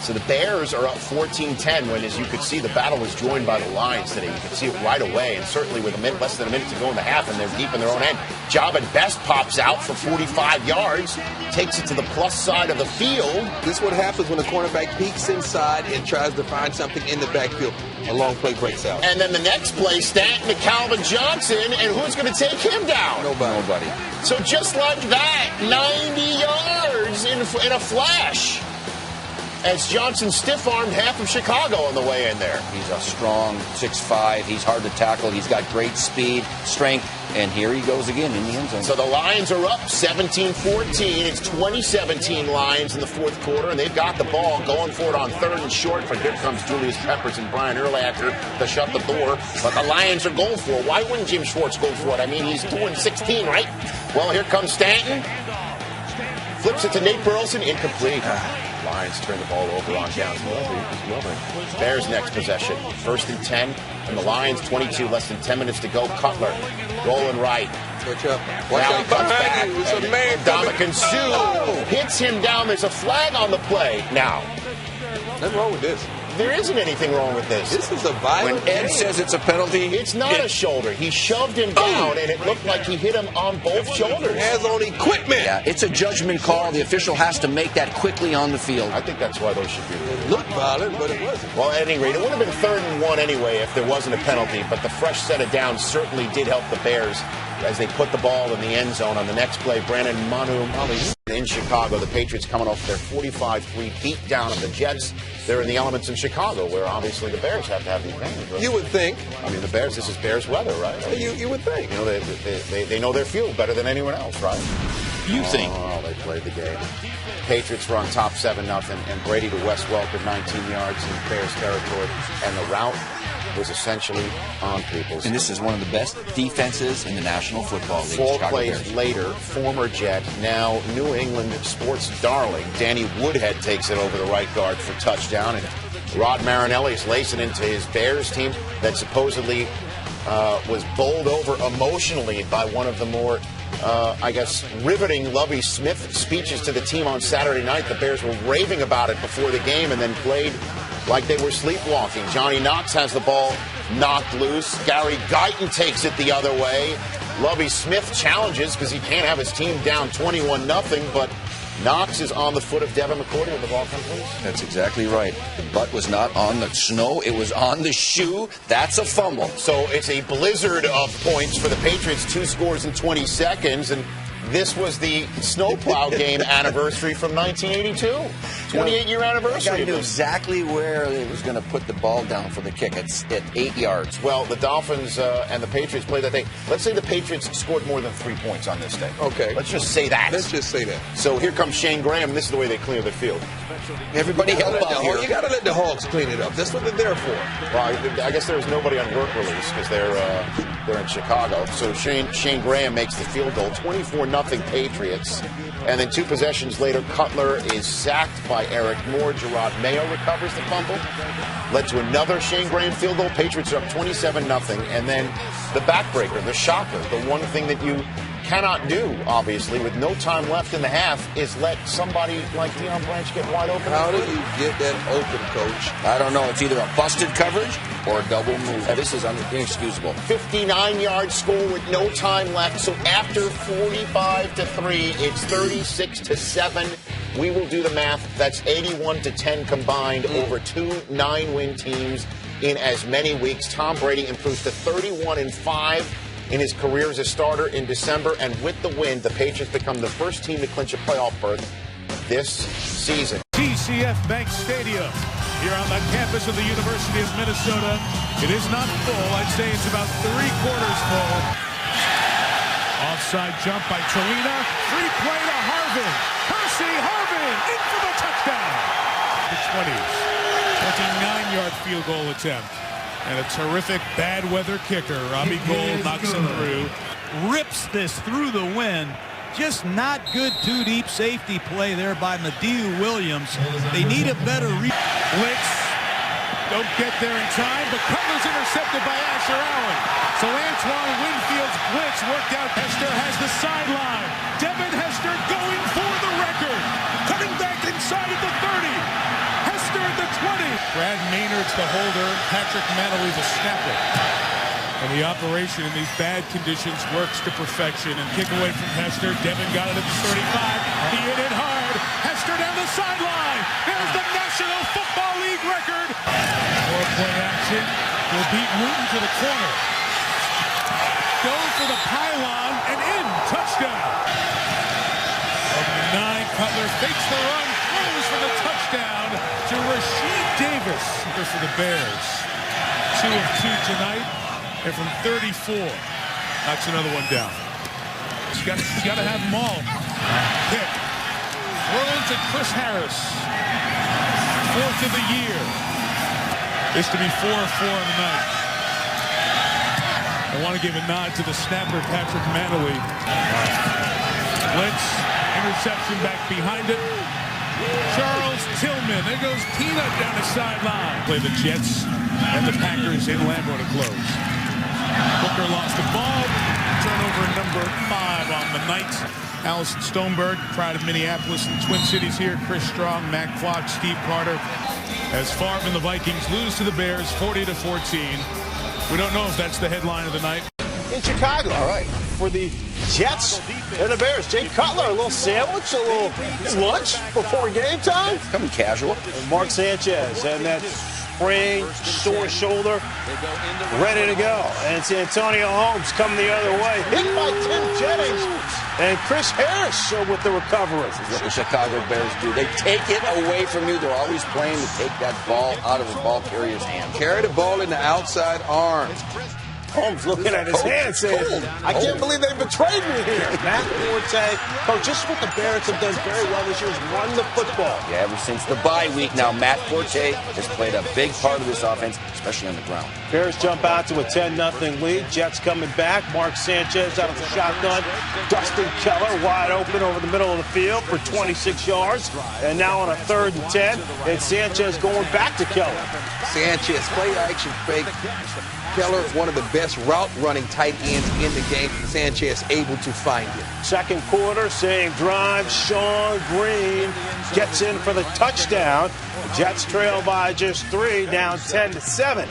So the Bears are up 14-10 when, as you could see, the battle was joined by the Lions today. You could see it right away, and certainly with less than a minute to go in the half, and they're deep in their own end. Jabin Best pops out for 45 yards, takes it to the plus side of the field. This is what happens when a cornerback peeks inside and tries to find something in the backfield. A long play breaks out. And then the next play, Stanton to Calvin Johnson, and who's going to take him down? Nobody. So just like that, 90 yards in a flash. As Johnson stiff-armed half of Chicago on the way in there. He's a strong 6'5". He's hard to tackle. He's got great speed, strength, and here he goes again in the end zone. So the Lions are up 17-14. It's 2017 Lions in the 4th quarter, and they've got the ball going for it on 3rd and short. But here comes Julius Peppers and Brian Urlacher to shut the door. But the Lions are going for it. Why wouldn't Jim Schwartz go for it? I mean, he's 2-16, right? Well, here comes Stanton. Flips it to Nate Burleson. Incomplete. Lions turn the ball over on downs. Bears next possession. 1st and 10. And the Lions 22, less than 10 minutes to go. Cutler rolling right. Watch out. Now he comes back. It's a man Dominican Sue hits him down. There's a flag on the play. Now, nothing wrong with this. There isn't anything wrong with this. This is a violent When Ed says it's a penalty, it's not a shoulder. He shoved him down, and it looked like he hit him on both shoulders. Has on equipment. Yeah, it's a judgment call. The official has to make that quickly on the field. I think that's why those should be. It looked violent, but it wasn't. Well, at any rate, it would have been 3rd and 1 anyway if there wasn't a penalty, but the fresh set of downs certainly did help the Bears as they put the ball in the end zone. On the next play, Brandon Manu in Chicago. The Patriots coming off their 45-3 beat down of the Jets. They're in the elements in Chicago, where obviously the Bears have to have the advantage. Right? You would think. I mean, the Bears, this is Bears weather, right? I mean, you would think. You know, they know their field better than anyone else, right? You think. Oh, they played the game. Patriots were on top 7-0, and Brady to Wes Welker, 19 yards in Bears territory. And the route was essentially on people's. And this is one of the best defenses in the National Football League. 4 Chicago plays Bears. later, former Jet, now New England sports darling, Danny Woodhead takes it over the right guard for touchdown, and Rod Marinelli's lacing into his Bears team that supposedly was bowled over emotionally by one of the more, riveting Lovie Smith speeches to the team on Saturday night. The Bears were raving about it before the game and then played like they were sleepwalking. Johnny Knox has the ball knocked loose. Gary Guyton takes it the other way. Lovie Smith challenges because he can't have his team down 21-0, but Knox is on the foot of Devin McCourty when the ball comes loose. That's exactly right. The butt was not on the snow. It was on the shoe. That's a fumble. So it's a blizzard of points for the Patriots, 2 scores in 20 seconds, and this was the snowplow game anniversary from 1982. 28-year anniversary. I knew exactly where it was going to put the ball down for the kick. It's at 8 yards. Well, the Dolphins and the Patriots played that day. Let's say the Patriots scored more than 3 points on this day. Okay. Let's just say that. Let's just say that. So here comes Shane Graham. This is the way they clear the field. Everybody help out here. You got to let the Hawks clean it up. That's what they're there for. Well, I guess there's nobody on work release because they're in Chicago. So Shane Graham makes the field goal, 24-0 Patriots. And then 2 possessions later, Cutler is sacked by Eric Moore. Gerard Mayo recovers the fumble. Led to another Shane Graham field goal. Patriots are up 27-0. And then the backbreaker, the shocker, the one thing that you cannot do, obviously, with no time left in the half, is let somebody like Deion Branch get wide open. How do you get that open, Coach? I don't know. It's either a busted coverage or a double move. This is inexcusable. 59-yard score with no time left. So after 45-3, it's 36-7. We will do the math. That's 81-10 combined over 2 9-win teams in as many weeks. Tom Brady improves to 31-5 in his career as a starter in December. And with the win, the Patriots become the first team to clinch a playoff berth this season. TCF Bank Stadium here on the campus of the University of Minnesota. It is not full. I'd say it's about 3/4 full. Offside jump by Torina. Free play to Harvin. Percy Harvin in for the touchdown. The 20s. 29-yard field goal attempt. And a terrific bad weather kicker. Robbie Gould knocks him through. Rips this through the wind. Just not good 2-deep safety play there by Mediu Williams. They need a better blitz. Don't get there in time, but Cutler's intercepted by Asher Allen. So Antoine Winfield's blitz worked out. Hester has the sideline. Devin Hester going for the record. Cutting back inside of the 30. Hester at the 20. Brad Maynard's the holder. Patrick Manley's a snapper. And the operation in these bad conditions works to perfection. And kick away from Hester. Devin got it at the 35. He hit it hard. Hester down the sideline. There's the National Football League record. More play action. Will beat Wooten to the corner. Go for the pylon and in. Touchdown. From the 9, Cutler fakes the run. Throws for the touchdown to Rasheed Davis for the Bears. 2 of 2 tonight. And from 34, knocks another one down. You got to have them all. Pick. Thrown to Chris Harris. 4th of the year. This to be 4 of 4 on the night. I want to give a nod to the snapper, Patrick Manley. Blitz, interception back behind it. Charles Tillman. There goes Tina down the sideline. Play the Jets and the Packers in Lambeau to close. Booker lost the ball. Turnover number 5 on the night. Allison Stoneberg, pride of Minneapolis and Twin Cities here. Chris Strong, Mac Fox, Steve Carter. As Favre and the Vikings lose to the Bears 40-14. We don't know if that's the headline of the night. In Chicago. All right. For the Jets and the Bears. Jay Cutler, a little sandwich, a little lunch before game time. Coming casual. And Mark Sanchez and that sprained, sore shoulder, ready to go. And it's Antonio Holmes coming the other way. Hit by Tim Jennings. And Chris Harris with the recovery. This is what the Chicago Bears do. They take it away from you. They're always playing to take that ball out of the ball carrier's hand. Carry the ball in the outside arm. Holmes looking at his hand saying, I can't believe they betrayed me here. Matt Forte, Coach, just what the Bears have done very well this year is run the football. Yeah, ever since the bye week now, Matt Forte has played a big part of this offense, especially on the ground. Bears jump out to a 10-0 lead. Jets coming back. Mark Sanchez out of the shotgun. Dustin Keller wide open over the middle of the field for 26 yards. And now on a 3rd and 10, and Sanchez going back to Keller. Sanchez, play action fake. Keller, one of the best route-running tight ends in the game. Sanchez able to find him. Second quarter, same drive. Sean Green gets in for the touchdown. The Jets trail by just 3, down 10-7.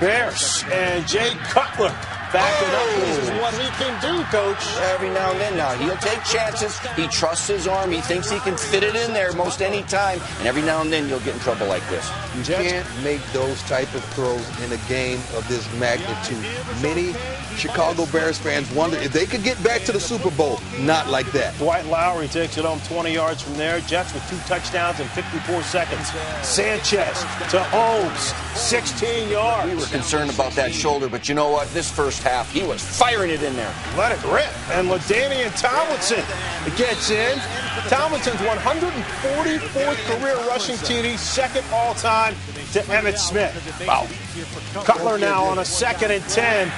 Bears and Jay Cutler backing up. This is what he can do, Coach. Every now and then now. He'll take chances. He trusts his arm. He thinks he can fit it in there most any time. And every now and then you'll get in trouble like this. You can't make those type of throws in a game of this magnitude. Many Chicago Bears fans wonder if they could get back to the Super Bowl. Not like that. Dwight Lowry takes it home 20 yards from there. Jets with 2 touchdowns in 54 seconds. Sanchez to Holmes, 16 yards. We were concerned about that shoulder, but you know what? This first half, he was firing it in there. Let it rip. And LaDainian Tomlinson gets in. Tomlinson's 144th career rushing TD, second all-time to Emmitt Smith. Wow. Cutler now on a 2nd and 10.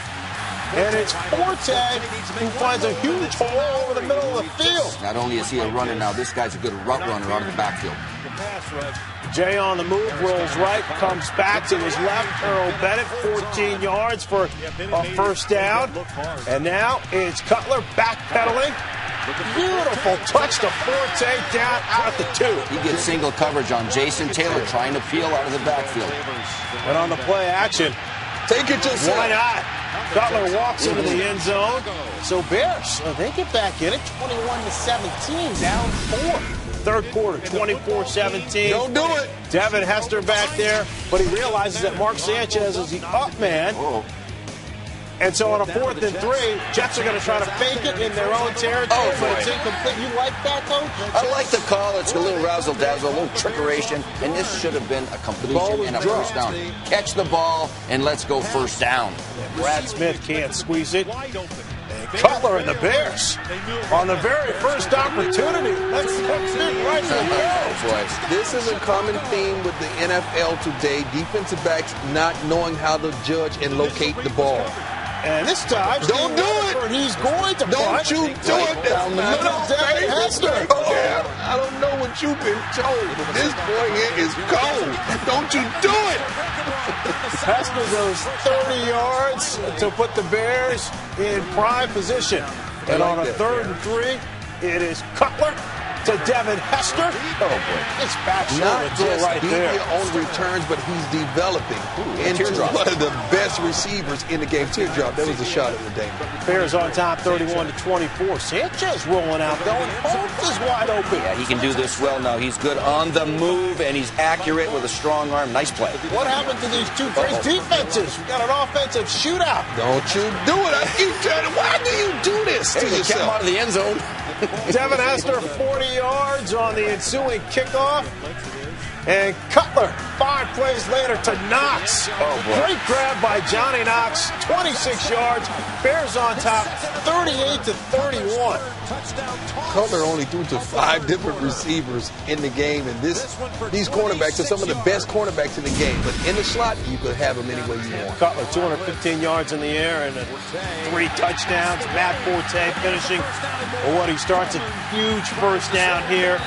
And it's Forte who finds a huge hole over the middle of the field. Not only is he a runner now, this guy's a good route runner out of the backfield. Jay on the move, rolls right, comes back to his left. Earl Bennett, 14 yards for a first down. And now it's Cutler backpedaling. Beautiful touch to Forte down out at the 2. He gets single coverage on Jason Taylor trying to peel out of the backfield. And on the play action, take it yourself. Why not? Cutler walks into the end zone. So Bears, they get back in it, 21-17, down 4. Third quarter, 24-17. Don't do it. Devin Hester back there, but he realizes that Mark Sanchez is the up man. And so on a 4th and 3, Jets are going to try to fake it in their own territory, but it's incomplete. You like that, Coach? I like the call. It's a little razzle-dazzle, a little trickeration, and this should have been a completion and a first down. Catch the ball, and let's go first down. And Brad Smith can't squeeze it. Cutler and the Bears on the very first opportunity. Let's fit right in the middle. This is a common theme with the NFL today. Defensive backs not knowing how to judge and locate the ball. And this time, don't do it. He's going to Don't you do it down the middle. Devin Hester. I don't know what you've been told. This boy here is cold. Don't you do it. Hester goes 30 yards to put the Bears in prime position. And on a 3rd and 3, it is Cutler to Devin Hester. Oh, boy. It's back shoulder just right there. on returns, but he's developing into one of the best receivers in the game. Teardrop, that was a shot at the day. Bears on top 31-24. Sanchez rolling out, going. Holmes is wide open. Yeah, he can do this well now. He's good on the move, and he's accurate with a strong arm. Nice play. What happened to these two great defenses? We got an offensive shootout. Don't you do it. I keep telling you, why do you do this to yourself? Kept him out of the end zone. Devin Hester, 40 yards on the ensuing kickoff. And Cutler, 5 plays later to Knox. Great grab by Johnny Knox, 26 yards. Bears on top, 38-31. Cutler only threw to 5 different receivers in the game, and these cornerbacks are some of the best cornerbacks in the game. But in the slot, you could have them any way you want. Cutler, 215 yards in the air and 3 touchdowns. Matt Forte finishing what he starts a huge first down here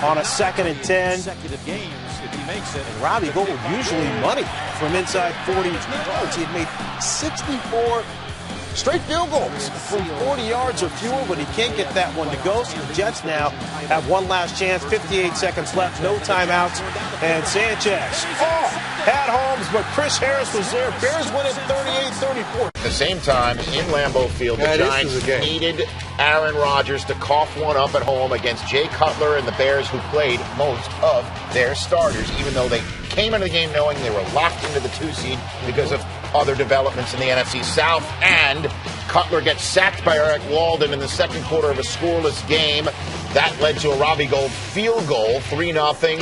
on a 2nd and 10. And Robbie Gould usually money from inside 40 yards. He had made 64 straight field goals from 40 yards or fewer, but he can't get that one to go. So the Jets now have one last chance, 58 seconds left, no timeouts. And Sanchez had Holmes, but Chris Harris was there. Bears win it 38-34. At the same time, in Lambeau Field, the Giants needed Aaron Rodgers to cough one up at home against Jay Cutler and the Bears, who played most of their starters, even though they came into the game knowing they were locked into the 2 seed because of other developments in the NFC South. And Cutler gets sacked by Eric Walden in the second quarter of a scoreless game. That led to a Robbie Gould field goal, 3-0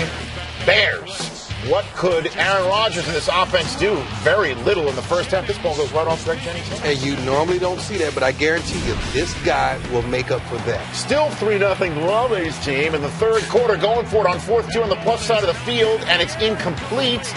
Bears. What could Aaron Rodgers and this offense do? Very little in the first half. This ball goes right off Greg Jennings' hand. And you normally don't see that, but I guarantee you this guy will make up for that. Still 3-0 Love's team in the third quarter, going for it on 4th 2 on the plus side of the field, and it's incomplete.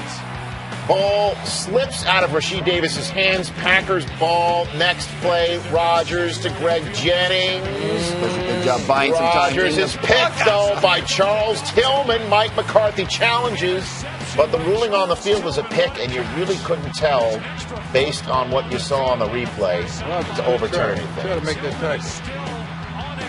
Ball slips out of Rashid Davis's hands. Packers ball. Next play, Rodgers to Greg Jennings. Good job buying some time. Rodgers is picked, though, by Charles Tillman. Mike McCarthy challenges, but the ruling on the field was a pick, and you really couldn't tell, based on what you saw on the replay, to overturn anything. Try to make that tackle.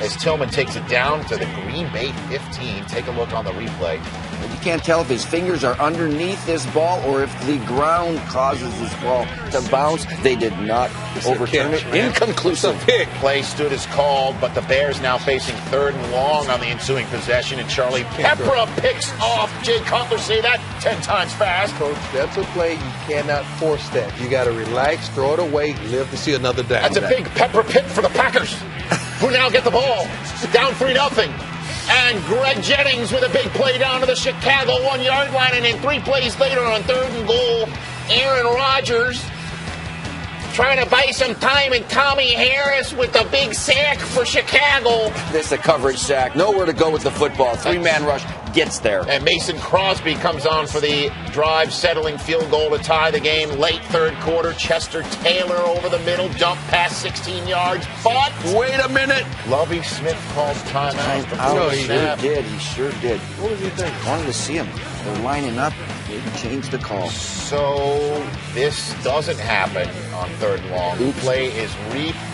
As Tillman takes it down to the Green Bay 15. Take a look on the replay. You can't tell if his fingers are underneath this ball or if the ground causes this ball to bounce. They did not overturn it. Inconclusive. Pick. Play stood as called, but the Bears now facing 3rd and long on the ensuing possession, and Charlie Pepra picks off. Jay Cutler, say that 10 times fast. Coach, that's a play. You cannot force that. You got to relax, throw it away, live to see another down. That's a big Pepra pick for the Packers, who now get the ball down 3-0. And Greg Jennings with a big play down to the Chicago 1-yard line. And then 3 plays later on 3rd and goal, Aaron Rodgers trying to buy some time, and Tommy Harris with a big sack for Chicago. This is a coverage sack. Nowhere to go with the football. 3-man rush gets there. And Mason Crosby comes on for the drive-settling field goal to tie the game. Late 3rd quarter, Chester Taylor over the middle, dump past 16 yards. But wait a minute. Lovie Smith called timeout. He sure did. What was he thinking? Wanted to see him. They're lining up. They changed the call. So this doesn't happen on 3rd and long. The play is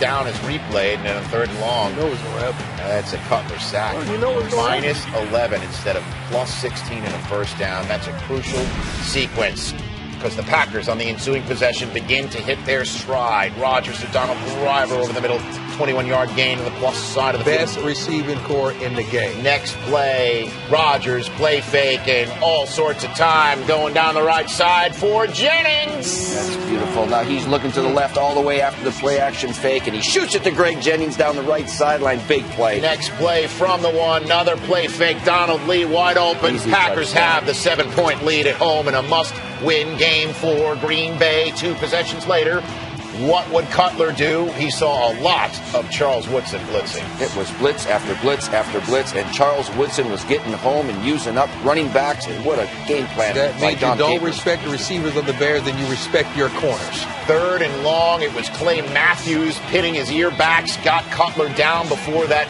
down as replayed, and then on 3rd and long. You know what's going to happen. That's a Cutler sack. You know what's going Minus 11 instead of plus 16 in a first down. That's a crucial sequence, because the Packers on the ensuing possession begin to hit their stride. Rodgers to Donald Driver over the middle, 21-yard gain to the plus side of the best field. receiving core in the game. Next play, Rodgers play fake and all sorts of time going down the right side for Jennings. That's beautiful. Now he's looking to the left all the way after the play action fake, and he shoots it to Greg Jennings down the right sideline. Big play. Next play from the one, another play fake. Donald Lee wide open. Easy Packers touchdown. have the 7-point lead at home in a must-win game for Green Bay. 2 possessions later, what would Cutler do? He saw a lot of Charles Woodson blitzing. It was blitz after blitz after blitz, and Charles Woodson was getting home and using up running backs, and what a game plan. That means you don't respect the receivers of the Bears, then you respect your corners. 3rd and long, it was Clay Matthews pitting his ear backs, got Cutler down before that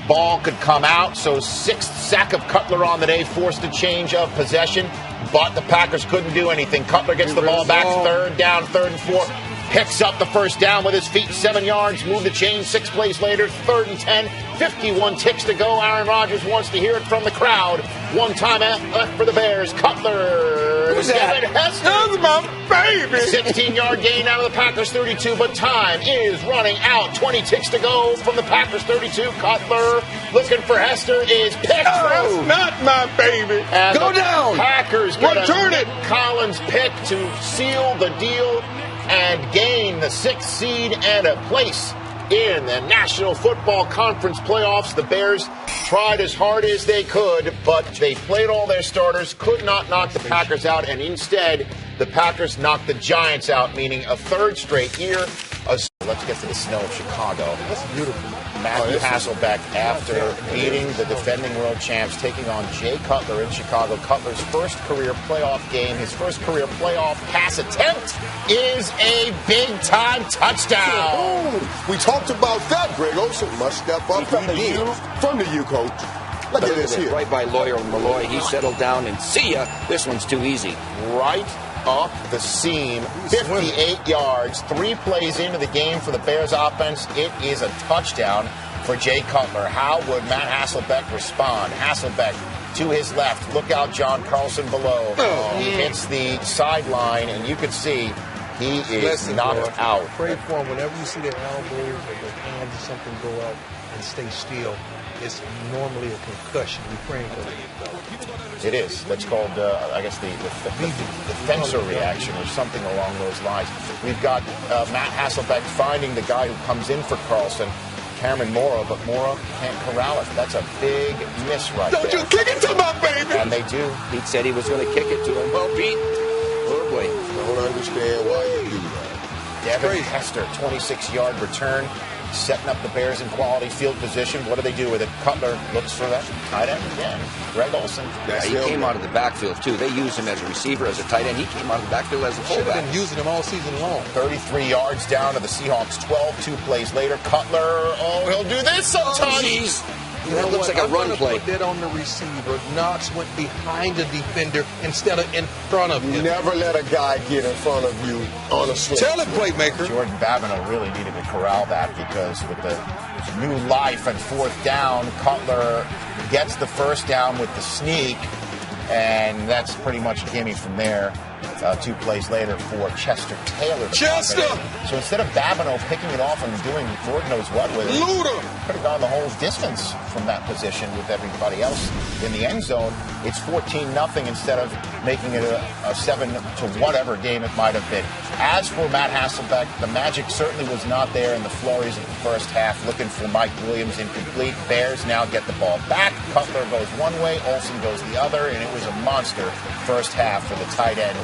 ball could come out. So 6th sack of Cutler on the day, forced a change of possession, but the Packers couldn't do anything. Cutler gets the ball back, 3rd down, 3rd and 4. Picks up the first down with his feet, 7 yards, move the chain 6 plays later, 3rd and 10, 51 ticks to go. Aaron Rodgers wants to hear it from the crowd. 1 time left for the Bears. Cutler. Who's that? That's my baby. 16-yard gain out of the Packers 32, but time is running out. 20 ticks to go from the Packers 32. Cutler looking for Hester is picked. Oh, not my baby. And go down. Packers get Return a it. Collins pick to seal the deal and gain the 6th seed and a place in the National Football Conference playoffs. The Bears tried as hard as they could, but they played all their starters, could not knock the Packers out, and instead the Packers knocked the Giants out, meaning a 3rd straight year. Let's get to the snow of Chicago. That's beautiful. Matthew Hasselbeck, after beating the defending world champs, taking on Jay Cutler in Chicago. Cutler's first career playoff game, his first career playoff pass attempt is a big-time touchdown. We talked about that. Greg Olsen must step up. From the U, Coach. Look at this here. Right by Lawyer Malloy. He settled down and see ya. This one's too easy. Right up the seam, 58 yards, 3 plays into the game for the Bears offense. It is a touchdown for Jay Cutler. How would Matt Hasselbeck respond? Hasselbeck to his left. Look out, John Carlson below. He hits the sideline, and you can see he is knocked out. Pray for him whenever you see their elbows or their hands or something go up and stay still. It's normally a concussion. We're praying for them. It is. That's called, I guess, the fencer reaction or something along those lines. We've got Matt Hasselbeck finding the guy who comes in for Carlson, Cameron Mora, but Mora can't corral it. That's a big miss right there. Don't you kick it to my baby. And they do. Pete said he was going to kick it to him. Well, Pete, oh boy. I don't understand why you do that. Devin Hester, 26-yard return. setting up the Bears in quality field position. What do they do with it? Cutler looks for that tight end again. Greg Olsen. Yeah, he came out of the backfield, too. They used him as a receiver, as a tight end. He came out of the backfield as a Should fullback. have been using him all season long. 33 yards down to the Seahawks 12. 2 plays later, Cutler, he'll do this sometimes. That looks like a run play. Put that on the receiver. Knox went behind the defender instead of in front of him. Never let a guy get in front of you on a swing. Tell him, playmaker. Jordan Babineau really needed to corral that because with the new life and 4th down, Cutler gets the first down with the sneak, and that's pretty much a gimme from there. 2 plays later for Chester Taylor. Chester! So instead of Babineau picking it off and doing Lord knows what with it, Luda! could have gone the whole distance from that position with everybody else in the end zone. It's 14-0 instead of making it a 7 to whatever game it might have been. As for Matt Hasselbeck, the magic certainly was not there in the flurries of the first half. Looking for Mike Williams incomplete. Bears now get the ball back. Cutler goes one way, Olsen goes the other, and it was a monster first half for the tight end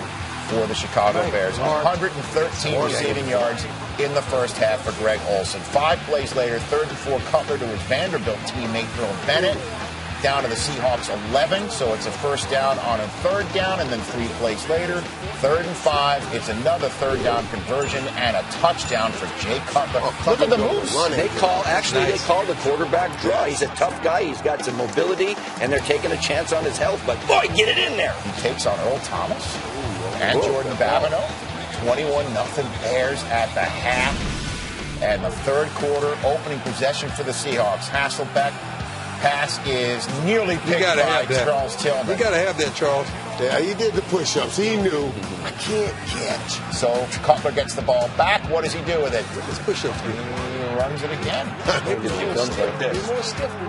for the Chicago Bears. 113 receiving yards in the first half for Greg Olsen. 5 plays later, 3rd and 4, Cutler to his Vanderbilt teammate Bill Bennett. Down to the Seahawks 11, so it's a first down on a 3rd down, and then 3 plays later, 3rd and 5, it's another 3rd down conversion and a touchdown for Jay Cutler. Look at the moves. They call the quarterback draw. He's a tough guy. He's got some mobility, and they're taking a chance on his health. But boy, get it in there. He takes on Earl Thomas and Jordan Babineau. 21-0 Bears at the half, and the 3rd quarter opening possession for the Seahawks. Hasselbeck. Pass is nearly picked by Charles Tillman. You got to have that, Charles. Yeah, he did the push-ups. He knew, I can't catch. So Cutler gets the ball back. What does he do with it? His push-ups. He runs it again.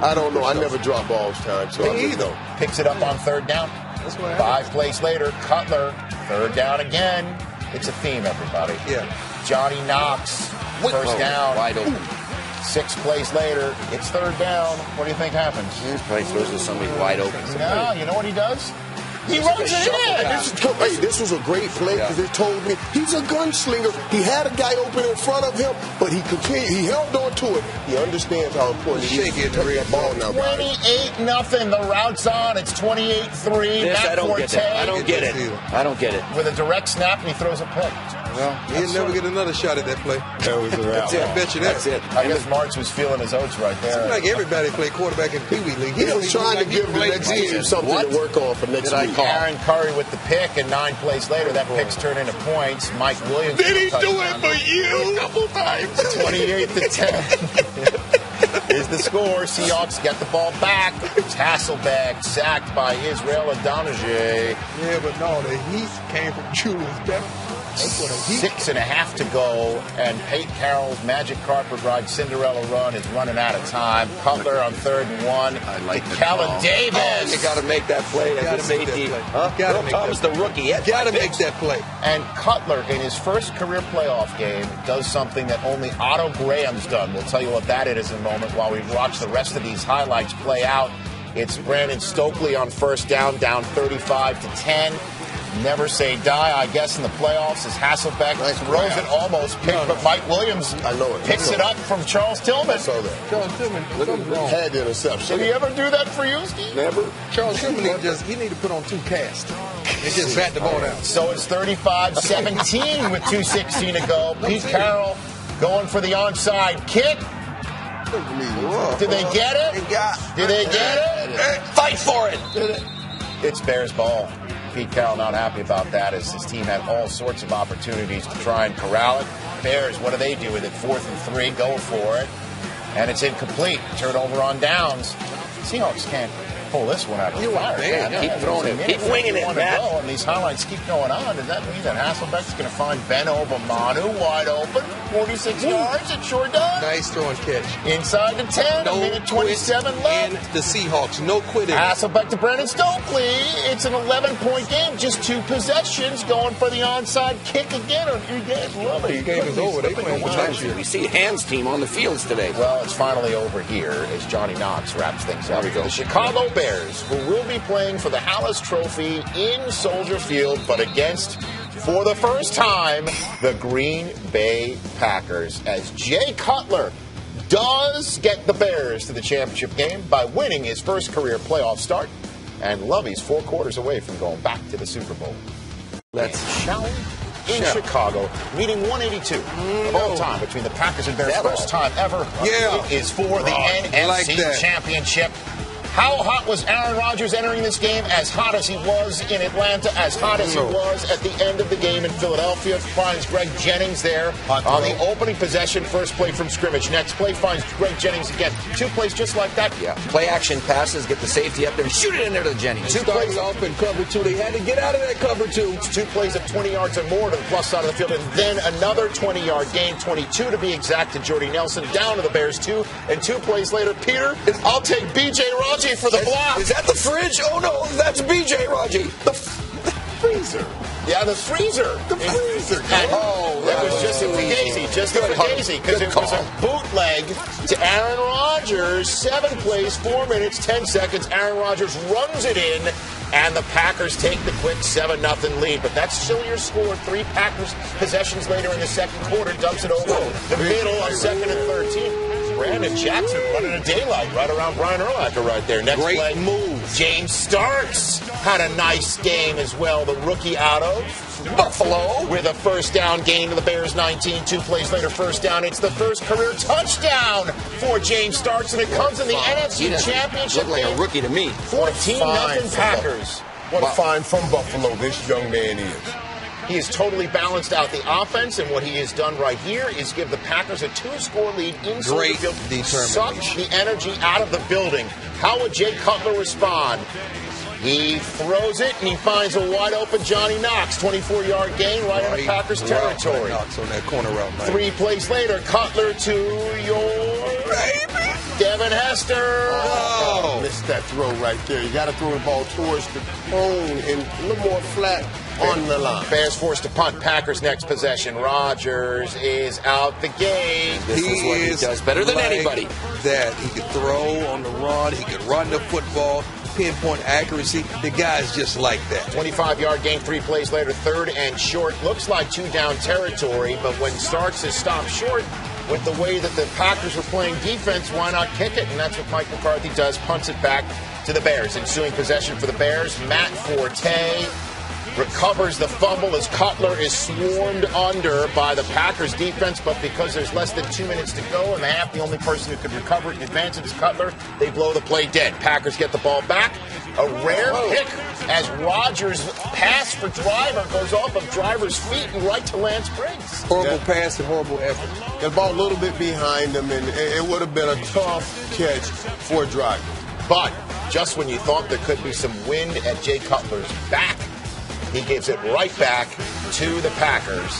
I don't know. I never drop balls time. So Me either. Picks it up on 3rd down. 5 plays later, Cutler, 3rd down again. It's a theme, everybody. Yeah. Johnny Knox, first down. Wide open. 6 plays later, it's 3rd down. What do you think happens? He probably throws to somebody wide open. No, you know what he does? He runs it in. This was a great play because it told me he's a gunslinger. He had a guy open in front of him, but he continued. He held on to it. He understands how important it is to take that ball now. 28-0. The route's on. It's 28-3. I don't get it. I don't get it. With a direct snap, and he throws a pick. Well, he'll never get another shot at that play. That was a wrap. That's it. I bet you that. That's it. I guess March was feeling his oats right there. Seems like everybody played quarterback in Pee Wee League. He was trying to give the next team something to work on for next week. Aaron Curry with the pick, and 9 plays later, that pick's turned into points. Mike Williams. Did he do it for you? A couple times. 28-10 is the score. Seahawks get the ball back. It's Hasselbeck sacked by Israel Adonijah. Yeah, but no, the heat came from Julius Peppers. 6.5 to go, and Pete Carroll's Magic Carpet Ride Cinderella run is running out of time. Cutler on 3rd and 1. I like the Callan call. Davis. Oh, you got to make that play as a safety. Earl Thomas, the rookie. Got to make that play. And Cutler, in his first career playoff game, does something that only Otto Graham's done. We'll tell you what that is in a moment while we watch the rest of these highlights play out. It's Brandon Stokely on 1st down 35-10. Never say die, I guess, in the playoffs as Hasselbeck throws it almost picked, but Mike Williams picks it up from Charles Tillman. I saw that. Charles Tillman had the interception. Did he ever do that for you, Steve? Never. Charles Tillman he need to put on 2 casts and just bat the ball down. So it's 35-17 with 2:16 to go. Pete Carroll going for the onside kick. Did they get it? Did they get it? Fight for it. It's Bears ball. Pete Carroll not happy about that as his team had all sorts of opportunities to try and corral it. Bears, what do they do with it? 4th and 3, go for it. And it's incomplete. Turnover on downs. Seahawks can't pull this one out of the fire. Keep throwing it. Keep winging it, Matt. And these highlights keep going on. Does that mean that Hasselbeck's going to find Ben Obamanu wide open? 46 yards. It sure does. Nice throwing catch. Inside the 10. A minute 27 left. And the Seahawks, no quitting. Hasselbeck to Brandon Stokely. It's an 11-point game. Just 2 possessions going for the onside kick again. You guys love it. The game is over. They playing with We see Hans team on the fields today. Well, it's finally over here as Johnny Knox wraps things up. The Chicago Bears, who will be playing for the Hallis Trophy in Soldier Field, but against, for the first time, the Green Bay Packers, as Jay Cutler does get the Bears to the championship game by winning his first career playoff start, and Lovey's 4 quarters away from going back to the Super Bowl. Let's shall we? In Chicago, meeting 182 of all time between the Packers and Bears. First time ever. Yeah. It is for the NFC Championship. How hot was Aaron Rodgers entering this game? As hot as he was in Atlanta, as hot as he was at the end of the game in Philadelphia. Finds Greg Jennings there on the opening possession. First play from scrimmage. Next play finds Greg Jennings again. 2 plays just like that. Yeah. Play action passes, get the safety up there, and shoot it in there to Jennings. 2 plays off in cover 2. They had to get out of that cover 2. 2 plays of 20 yards or more to the plus side of the field, and then another 20-yard gain, 22 to be exact, to Jordy Nelson, down to the Bears 2. And 2 plays later, Peter, I'll take B.J. Raji for the block. Is that the fridge? Oh, no, that's B.J. Raji. The freezer. Yeah, the freezer. The freezer. And that was just a daisy, because it was a bootleg to Aaron Rodgers. 7 plays, 4 minutes, 10 seconds. Aaron Rodgers runs it in, and the Packers take the quick 7-0 lead. But that's still your score. 3 Packers possessions later in the second quarter. Dumps it over the middle on 2nd and 13. Brandon Jackson running a daylight right around Brian Urlacher right there. Next play, move. James Starks had a nice game as well. The rookie out of Buffalo with a first down gain to the Bears 19. 2 plays later, first down. It's the first career touchdown for James Starks, and it comes in the NFC Championship. Look like a rookie to me. 14-0 Packers. What a find from Buffalo this young man is. He has totally balanced out the offense, and what he has done right here is give the Packers a 2-score lead inside the field. Suck the energy out of the building. How would Jay Cutler respond? He throws it, and he finds a wide-open Johnny Knox. 24-yard gain right in the Packers' territory. Knox on that corner route, man. 3 plays later, Cutler to your baby, Devin Hester. Oh, missed that throw right there. You got to throw the ball towards the cone and a little more flat on the line. Bears forced to punt. Packers next possession. Rodgers is out the gate. This is what he does better than anybody. That he could throw on the run. He could run the football. Pinpoint accuracy. The guy's just like that. 25-yard gain, 3 plays later, 3rd and short. Looks like 2-down territory, but when Starks is stopped short, with the way that the Packers were playing defense, why not kick it? And that's what Mike McCarthy does, punts it back to the Bears. Ensuing possession for the Bears, Matt Forte recovers the fumble as Cutler is swarmed under by the Packers defense, but because there's less than 2 minutes to go in the half, the only person who could recover it and advance it is Cutler. They blow the play dead. Packers get the ball back. A rare pick as Rodgers' pass for Driver goes off of Driver's feet and right to Lance Briggs. Horrible pass and horrible effort. The ball a little bit behind him, and it would have been a tough catch for Driver. But just when you thought there could be some wind at Jay Cutler's back, he gives it right back to the Packers.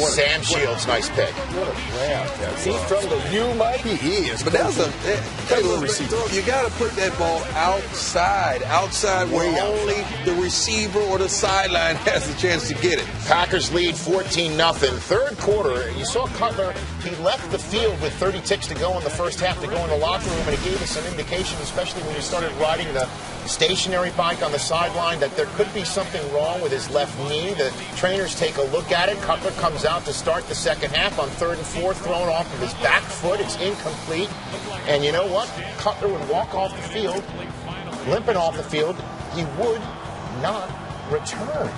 Sam Shields, nice pick. What a grab. He's from the U, Mike. He is, but that's you got to put that ball outside where only the receiver or the sideline has a chance to get it. Packers lead 14-0. 3rd quarter, you saw Cutler. He left the field with 30 ticks to go in the first half to go in the locker room, and it gave us some indication, especially when he started riding the stationary bike on the sideline, that there could be something wrong with his left knee. The trainers take a look at it. Cutler comes out to start the second half on 3rd and 4, thrown off of his back foot. It's incomplete. And you know what? Cutler would walk off the field, limping off the field. He would not return.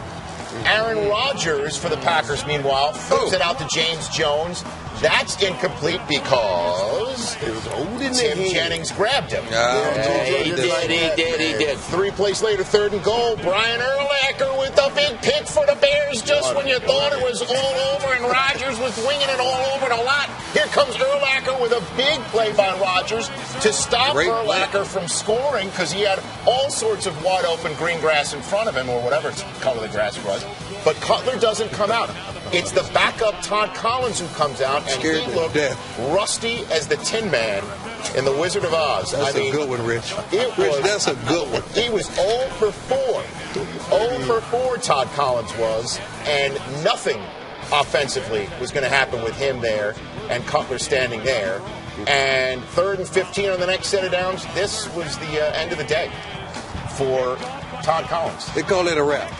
Aaron Rodgers for the Packers, meanwhile, flips it out to James Jones. That's incomplete because it was holding Tim Jennings grabbed him. He did. 3 plays later, 3rd and goal. Brian Urlacher with a big pick for the Bears just when you thought it was all over and Rodgers was winging it all over the lot. Here comes Urlacher with a big play by Rodgers to stop Urlacher from scoring because he had all sorts of wide open green grass in front of him, or whatever color the grass was. But Cutler doesn't come out. It's the backup Todd Collins who comes out, and he looked rusty as the Tin Man in The Wizard of Oz. That's a good one, Rich. That's a good one. He was 0 for 4. 0 for 4, Todd Collins was, and nothing offensively was going to happen with him there and Cutler standing there. And 3rd and 15 on the next set of downs. This was the end of the day for Todd Collins. They call it a wrap.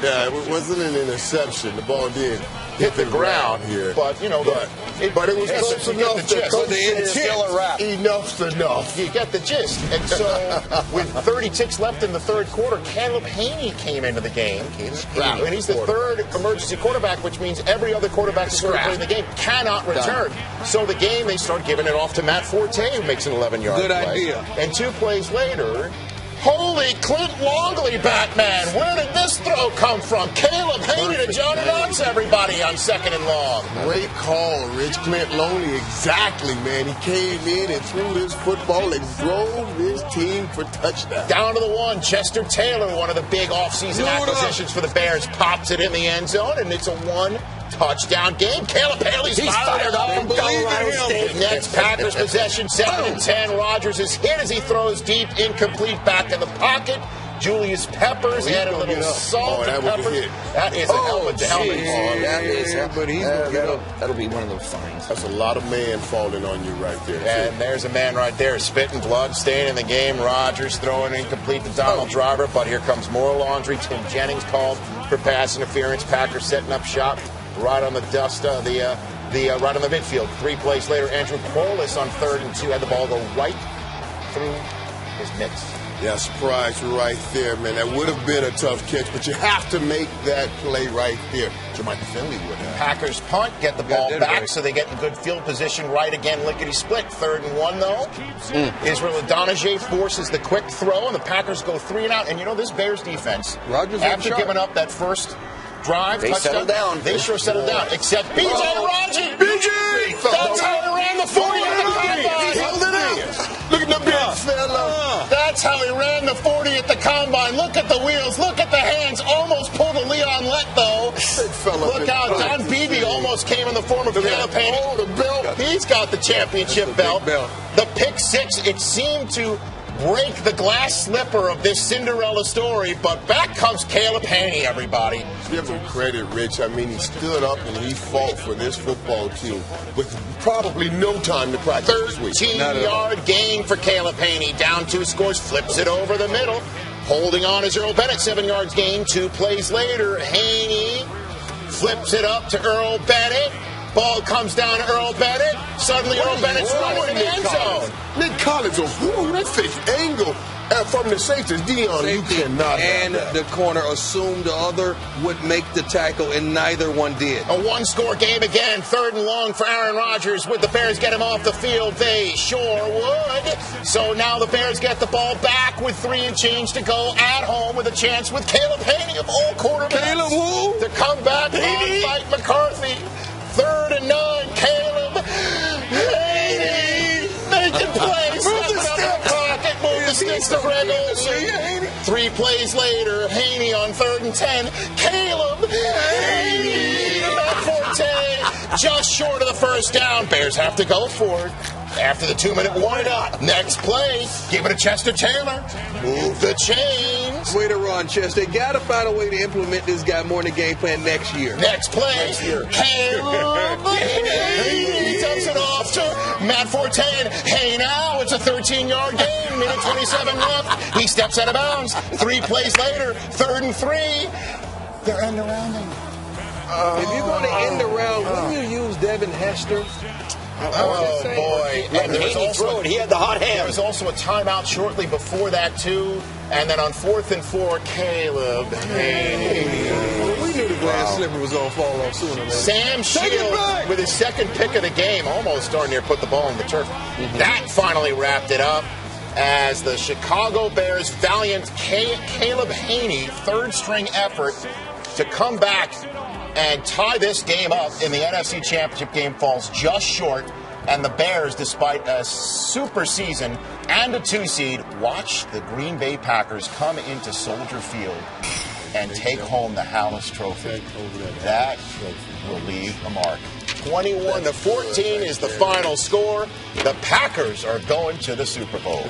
Yeah, it wasn't an interception. The ball did hit the ground here. But, you know, but it was close enough that the intent still a wrap. Enough's enough. You get the gist. And so, with 30 ticks left in the third quarter, Caleb Haney came into the game. And he's the third emergency quarterback, which means every other quarterback that's going to play in the game cannot return. So the game, they start giving it off to Matt Forte, who makes an 11-yard play. Good idea. And 2 plays later, holy Clint Longley, Batman. Where did this throw come from? Caleb Haney to Johnny Knox, everybody, on 2nd and long. Great call, Rich. Clint Longley, exactly, man. He came in and threw this football and drove his team for touchdown. Down to the 1, Chester Taylor, one of the big offseason acquisitions for the Bears, pops it in the end zone, and it's a 1-touchdown game. Caleb Haley's fired up from Colorado State. Next Packers possession, 2nd and 10. Rodgers is hit as he throws deep, incomplete, back in the pocket. Julius Peppers added a little salt to Peppers. That is a helmet-to-helmet ball. That'll be one of those fines. That's a lot of man falling on you right there. And there's a man right there, spitting blood, staying in the game. Rodgers throwing incomplete to Donald Driver, but here comes more laundry. Tim Jennings called for pass interference. Packers setting up shop right on the dust, right on the midfield. 3 plays later, Andrew Corliss on 3rd and 2 had the ball go right through his mitts. Yeah, surprise right there, man. That would have been a tough catch, but you have to make that play right there. Jermichael Finley would have. Packers punt, get the ball back, so they get in good field position right again, lickety-split. 3rd and 1, though. Israel Adonijah forces the quick throw, and the Packers go 3 and out. And you know, this Bears defense, after giving up that first drive, they settled down. They sure settled down, except B.J. Raji. B.J. That's how he ran the 40 at the combine. He held it out. Look at the big fella. That's how he ran the 40 at the combine. Look at the wheels. Look at the hands. Almost pulled a Leon Lett, though. Look out. Don Beebe almost came in the form of Caleb Haney. Oh, the belt. He's got the championship belt. The pick 6, it seemed to break the glass slipper of this Cinderella story, but back comes Caleb Haney, everybody. Give him credit, Rich. I mean, he stood up and he fought for this football team with probably no time to practice this week. 13-yard gain for Caleb Haney. Down 2 scores, flips it over the middle. Holding on is Earl Bennett, 7 yards gain. 2 plays later, Haney flips it up to Earl Bennett. Ball comes down to Earl Bennett. Suddenly Earl Bennett's running in the end zone. Nick Collins, that fixed angle from the safeties. Dion, you cannot. And the corner assumed the other would make the tackle, and neither one did. A 1-score game again. 3rd and long for Aaron Rodgers. Would the Bears get him off the field? They sure would. So now the Bears get the ball back with 3 and change to go at home with a chance with Caleb Haney of all quarterbacks. Caleb who? To come back on Mike McCarthy. 3rd and 9, Caleb Haney making plays. Stepping up in the pocket, move the sticks to Greg Olsen. 3 plays later, Haney on 3rd and 10. Caleb Haney to Matt Forte, just short of the first down. Bears have to go for it. After the 2-minute wind-up. Next play, give it to Chester Taylor. Move the chains. Way to run, Chester. They got to find a way to implement this guy more in the game plan next year. Next play, Caleb Haney. He dumps it off to Matt Forte. Hey, now it's a 13-yard gain. Minute 27 left. He steps out of bounds. 3 plays later, 3rd and 3. They're end-arounding. If you're going to end around, wouldn't you use Devin Hester? Oh, boy. And there was also, he had the hot hand. There was also a timeout shortly before that, too. And then on 4th and 4, Caleb Haney. We knew the glass slipper was going to fall off sooner or later. Sam Shields, with his 2nd pick of the game, almost darn near put the ball in the turf. That finally wrapped it up as the Chicago Bears' valiant Caleb Haney, 3rd-string effort to come back and tie this game up in the NFC Championship game falls just short. And the Bears, despite a super season and a 2-seed, watch the Green Bay Packers come into Soldier Field and take home the Hallis Trophy. That will leave a mark. 21-14 is the final score. The Packers are going to the Super Bowl.